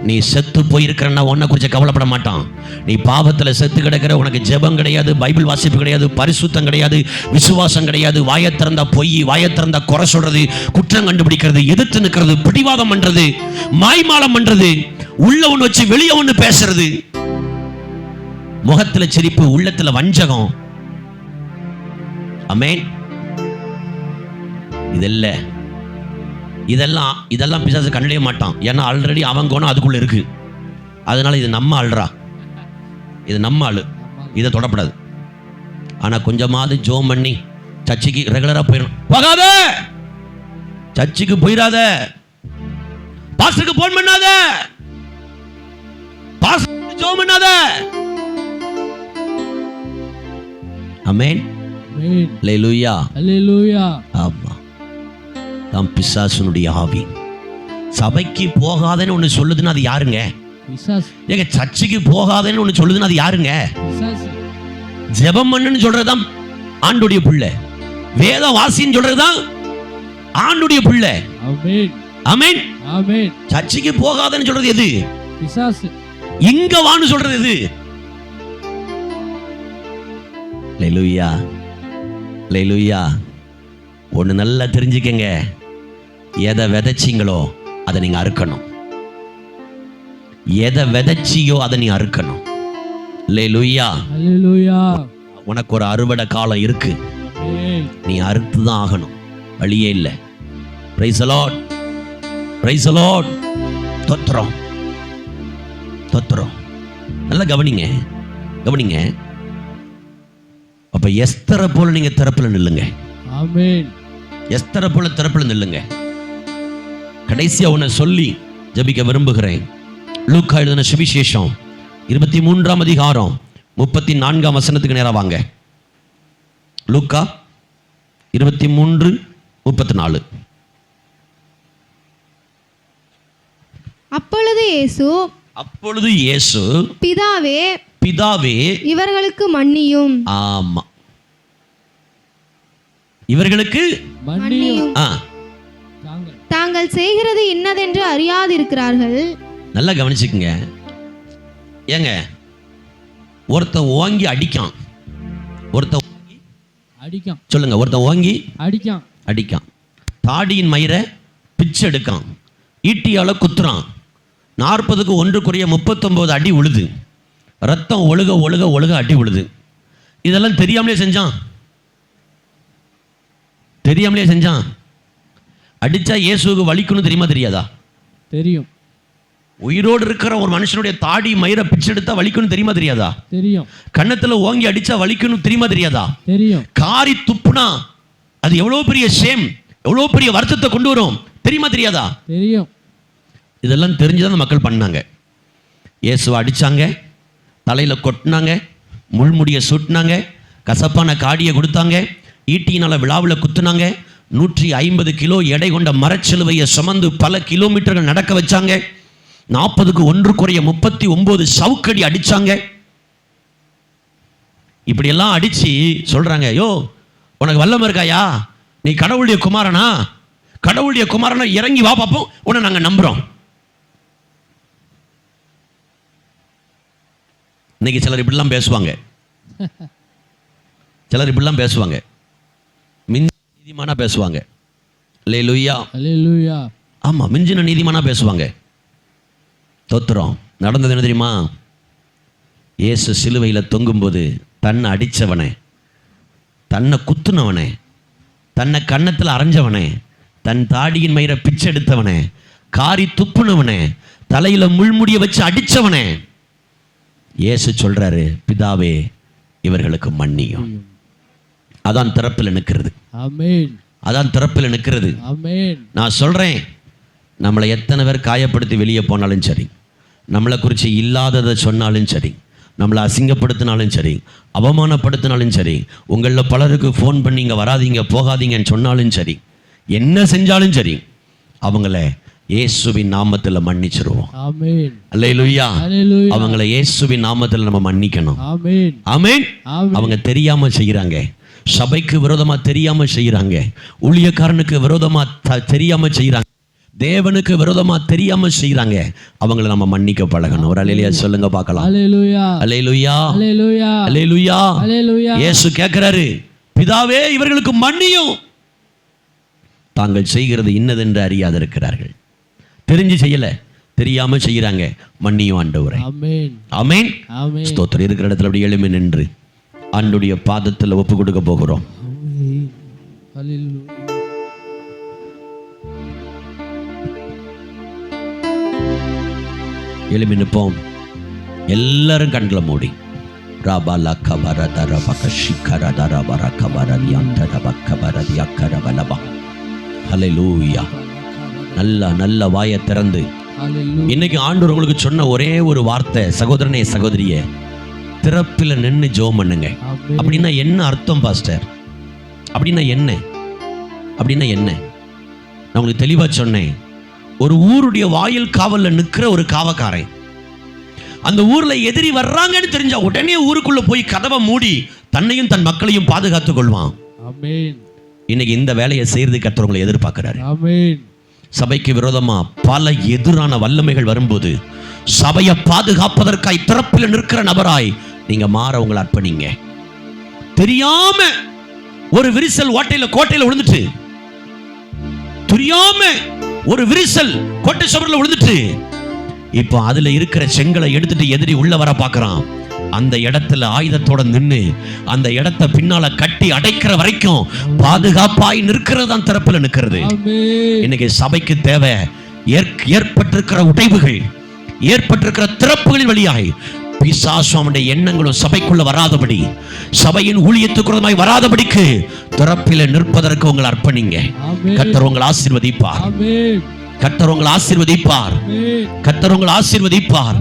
நீ செத்து போயிருக்கிறன்னா உன்னை குறித்து கவலைப்பட மாட்டான். நீ பாவத்தில் செத்து கிடக்கிற, உனக்கு ஜெபம் கிடையாது, பைபிள் வாசிப்பு கிடையாது, பரிசுத்தம் கிடையாது, விசுவாசம் கிடையாது, வாயத்திறந்த பொய், வாயத்திறந்த குறை சொல்றது, குற்றம் கண்டுபிடிக்கிறது, எதிர்த்து நிற்கிறது, பிடிவாதம் பண்றது, மாய்மாலம் பண்றது, உள்ள ஒன்று வச்சு வெளியே ஒன்று பேசுறது, முகத்துல சிரிப்பு, உள்ளத்துல வஞ்சகம். ஆமென். இதெல்லாம் பிசாசு கண்டே மாட்டான். ஏன்னா ஆல்ரெடி அவன் கோணம் அதுக்குள்ள இருக்கு. அதனால இது நம்ம ஆள்றா, இது நம்ம ஆளு, இதை தொடப்படாது. ஆனா கொஞ்சமாவது ஜோம் பண்ணி சர்ச்சுக்கு ரெகுலரா போயிடும். போகாத, சர்ச்சுக்கு போயிடாத, பாஸ்டருக்கு போன் பண்ணாத, பாஸ்டருக்கு ஜோம் பண்ணாத. ஆமென். ஆமென். அல்லேலூயா, அல்லேலூயா. ஆமா. தான் பிசாசுனுடைய ஆவி. சபைக்கு போகாதேன்னு ஒன்று சொல்லுதுன்னா அது யாருங்க? பிசாசு. ஏங்க சர்ச்சுக்கு போகாதேன்னு ஒன்று சொல்லுதுன்னா அது யாருங்க? பிசாசு. ஜெபம் பண்ணுன்னு சொல்றதுதான் ஆண்டுடைய பிள்ளை. வேத வாசின்னு சொல்றதுதான் ஆண்டுடைய பிள்ளை. ஆமென். ஆமென். ஆமென். சர்ச்சுக்கு போகாதேன்னு சொல்றது எது? பிசாசு. இங்க வான்னு சொல்றது எது? அல்லேலூயா, அல்லேலூயா. ஒன்று நல்லா தெரிஞ்சுக்கங்க, எதை விதைச்சிங்களோ அதை நீங்க அறுக்கணும். எதை விதைச்சியோ அதை நீ அறுக்கணும். அல்லேலூயா. அல்லேலூயா. உனக்கு ஒரு அறுவடை காலம் இருக்கு, ஆமென். நீ அறுத்து தான் ஆகணும், வழியே இல்லை. Price the Lord, price the Lord. தோத்திரம், தோத்திரம். நல்லா கவனிங்க, கவனிங்க. அப்ப எஸ்தரை போல நீங்க திறப்புல நில்லுங்க. ஆமென். எஸ்தரை போல திறப்புல நில்லுங்க. கடைசியா உன்னை சொல்லி ஜெபிக்க விரும்புகிறேன். லூக்கா எழுதின சுவிசேஷம் 23ஆம் அதிகாரம் 34ஆம் வசனத்துக்கு நேரா வாங்க. லூக்கா 23:34. அப்பொழுது இயேசு பிதாவே, பிதாவே இவர்களுக்கு மன்னியும். ஆமா, இவர்களுக்கு மன்னியும். தாங்கள் செய்கிறது இன்னதென்று அறியாதிருக்கிறார்கள். நல்லா கவனிச்சுக்குங்க. ஏங்க, ஒருத்தன் ஓங்கி அடிக்கான், ஒருத்தன் அடிக்கான். சொல்லுங்க, ஒருத்தன் ஓங்கி அடிக்கான். அடிக்கான். தாடியின் மயிரை பிச்சு எடுக்கான், ஈட்டியால குத்துறான். 40க்கு 1 39 அடி உழுது, ரத்தம் ஒழுக ஒழுக ஒழுக அடி உழுது. இதெல்லாம் தெரியாமலே செஞ்சான், தெரியாமலே செஞ்சான். அடிச்சா இயேசுவுக்கு வலிக்கணும் தெரியுமா தெரியாதா? தெரியும். உயிரோடு இருக்கிற ஒரு மனுஷனுடைய தாடி மயிரை பிச்செடுத்தா வலிக்கணும் தெரியுமா தெரியாதா? தெரியும். கன்னத்துல ஓங்கி அடிச்சா வலிக்கணும் தெரியுமா தெரியாதா? தெரியும். காரி துப்புனா அது எவ்வளவு பெரிய ஷேம், எவ்வளவு பெரிய வருத்தத்தை கொண்டு வரும் தெரியுமா தெரியாதா? தெரியும். இதெல்லாம் தெரிஞ்சுதான் மக்கள் பண்ணாங்க. இயேசுவை அடிச்சாங்க, தலையில கொட்டினாங்க, முள்முடியை சுட்டினாங்க, கசப்பான காடியை கொடுத்தாங்க, ஈட்டியினால விழாவில் குத்துனாங்க, 150 கிலோ எடை கொண்ட மரச்சிலுவையை சுமந்து பல கிலோமீட்டர்கள் நடக்க வச்சாங்க, 40க்கு 1 39 சவுக்கடி அடிச்சாங்க. இப்படியெல்லாம் அடிச்சு சொல்றாங்க, யோ உனக்கு வல்லமை இருக்காயா, நீ கடவுளுடைய குமாரனா, கடவுளுடைய குமாரனா இறங்கி வா பார்ப்போம், உன்னை நாங்க நம்புறோம். இன்னைக்கு சிலர் இப்படிலாம் பேசுவாங்க, சிலர் இப்படிலாம் பேசுவாங்க, மிஞ்சின நீதிமானா பேசுவாங்க. அல்லேலூயா, அல்லேலூயா. ஆமா, மிஞ்சின நீதிமானா பேசுவாங்க. தோத்திரம். நடந்தது என்ன தெரியுமா? இயேசு சிலுவையில் தொங்கும்போது தன்னை அடித்தவனே, தன்னை குத்துனவனே, தன்னை கன்னத்தில் அரைஞ்சவனே, தன் தாடியின் மயிரை பிச்சை எடுத்தவனே, காரி துப்புனவனே, தலையில முள்முடிய வச்சு அடிச்சவனே, இயேசு சொல்றாரு, பிதாவே இவர்களுக்கு மன்னியும். அதான் திறப்பில் நிற்கிறது. ஆமென். அதான் திறப்பில் நிற்கிறது. ஆமென். நான் சொல்றேன், நம்மளை எத்தனை பேர் காயப்படுத்தி வெளியே போனாலும் சரி, நம்மளை குறித்து இல்லாததை சொன்னாலும் சரி, நம்மளை அசிங்கப்படுத்தினாலும் சரி, அவமானப்படுத்தினாலும் சரி, உங்களில் பலருக்கு ஃபோன் பண்ணி இங்கே வராதீங்க போகாதீங்கன்னு சொன்னாலும் சரி, என்ன செஞ்சாலும் சரி, அவங்கள இயேசுவின் நாமத்தில் மன்னிச்சிருவோம். ஆமென். அல்லேலூயா. அல்லேலூயா. அவங்கள இயேசுவின் நாமத்தில் நம்ம மன்னிக்கணும். ஆமென். ஆமென். ஆமென். அவங்க தெரியாம செய்கிறாங்க, சபைக்கு விரோதமா தெரியாம செய்கிறாங்க, ஊழியக்காரனுக்கு விரோதமா தெரியாம செய்கிறாங்க, தேவனுக்கு விரோதமா தெரியாம செய்கிறாங்க. அவங்களை நம்ம மன்னிக்க பழகணும். ஒரு அல்லேலூயா சொல்லுங்க பார்க்கலாம். அல்லேலூயா. அல்லேலூயா. அல்லேலூயா. அல்லேலூயா. அல்லேலூயா. இயேசு கேட்கிறாரு, பிதாவே இவர்களுக்கு மன்னியும், தாங்கள் செய்கிறது இன்னதென்று அறியாதிருக்கிறார்கள். தெரிஞ்சு செய்யல, தெரியாம செய்யறாங்க, மன்னியும் ஆண்டவரே. ஆமென். ஆமென். ஆமென். ஸ்தோத்திரம். இருக்கிற இடத்துல அப்படி எழும்பி நின்று ஆண்டுடைய பாதத்தில் ஒப்பு கொடுக்க போகிறோம். ஆமென். அல்லேலூயா. எழும்பி நிற்போம். எல்லாரும் கண்களை மூடி. ராபாலா கபரதர பகஷிகரதர வரகபரதியந்தர பக்கபரதியக்கரவலபா. ஹல்லேலூயா. நல்ல வாயை திறந்து அல்லேலூயா. இன்னைக்கு ஆண்டவர் உங்களுக்கு சொன்ன ஒரே ஒரு வார்த்தை, சகோதரனே சகோதரியே, திறப்பில் நின்று ஜெபம் பண்ணுங்க. ஆமென். அப்படின்னா என்ன அர்த்தம் பாஸ்டர்? அப்படின்னா என்ன? அப்படின்னா என்ன? நான் உங்களுக்கு தெளிவா சொன்னேன். ஒரு ஊருடைய வாயில் காவல்ல நிற்கிற ஒரு காவக்காரன், அந்த ஊர்ல எதிரி வர்றாங்கன்னு தெரிஞ்சா உடனே ஊருக்குள்ள போய் கதவை மூடி தன்னையும் தன் மக்களையும் பாதுகாத்துக் கொள்வான். ஆமென். இன்னைக்கு இந்த வேலையை செய்யறது கர்த்தர் எதிர்பார்க்கிறாரு. ஆமென். சபைக்கு விரோதமா பல எதிரான வல்லமைகள் வரும்போது சபையை பாதுகாப்பதற்காய் திறப்பில் நிற்கிற நபராய் நீங்க மாற உங்களை அர்ப்பணிங்க. தெரியாம ஒரு விரிசல் கோட்டையில விழுந்துட்டு, தெரியாம ஒரு விரிசல் கோட்டை சுவர்ல விழுந்துட்டு, இப்போ அதுல இருக்கிற செங்கலை எடுத்துட்டு எதிரி உள்ள வர பார்க்கறான். அந்த இடத்துல ஆயுதத்தோட நின்னு அந்த இடத்தை பின்னால கட்டி அடைக்கிற வரைக்கும் பாதுகாப்பாய் நிற்கிறது தான் திறப்பில நிற்கிறது. இன்னைக்கு சபைக்கு தேவை ஏற்பட்டிருக்கிற உடைவுகள், ஏற்பட்டிருக்கிற திறப்புகளின் வழியாய் பிசாசு அவனுடைய எண்ணங்களும் சபைக்குள்ள வராதபடி, சபையின் ஊழியத்துக்குறமாய் வராதபடிக்கு திறப்பில நிற்பதற்கு உங்களை அர்ப்பணிங்க. கர்த்தர் உங்களை ஆசீர்வதிப்பார். கர்த்தர் உங்களை ஆசீர்வதிப்பார். கர்த்தர் உங்களை ஆசீர்வதிப்பார்.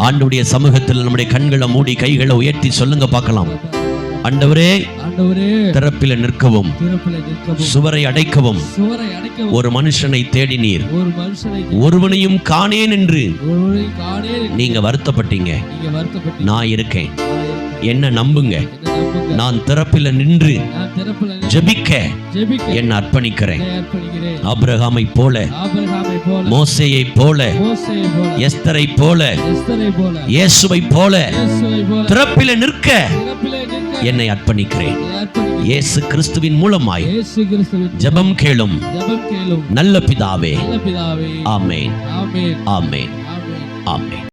ஆண்டவருடைய சமூகத்தில் நம்முடைய கண்களை மூடி கைகளை உயர்த்தி சொல்லுங்க பார்க்கலாம். ஆண்டவரே, திறப்பில நிற்கவும் சுவரை அடைக்கவும் ஒரு மனுஷனை தேடினீர், ஒருவனையும் காணேன் என்று நீங்க வருத்தப்பட்டீங்க. நான் இருக்கேன், என்ன நம்புங்க. நான் திறப்பில நின்று ஜெபிக்க என்ன அர்ப்பணிக்கிறேன். ஆபிரகாமை போல, மோசேயை போல, எஸ்தரை போல, இயேசுவை போல திறப்பில நிற்க என்னை அர்ப்பணிக்கிறேன். இயேசு கிறிஸ்துவின் மூலமாய் ஜெபம் கேளும் நல்ல பிதாவே. ஆமென், ஆமென், ஆமென்.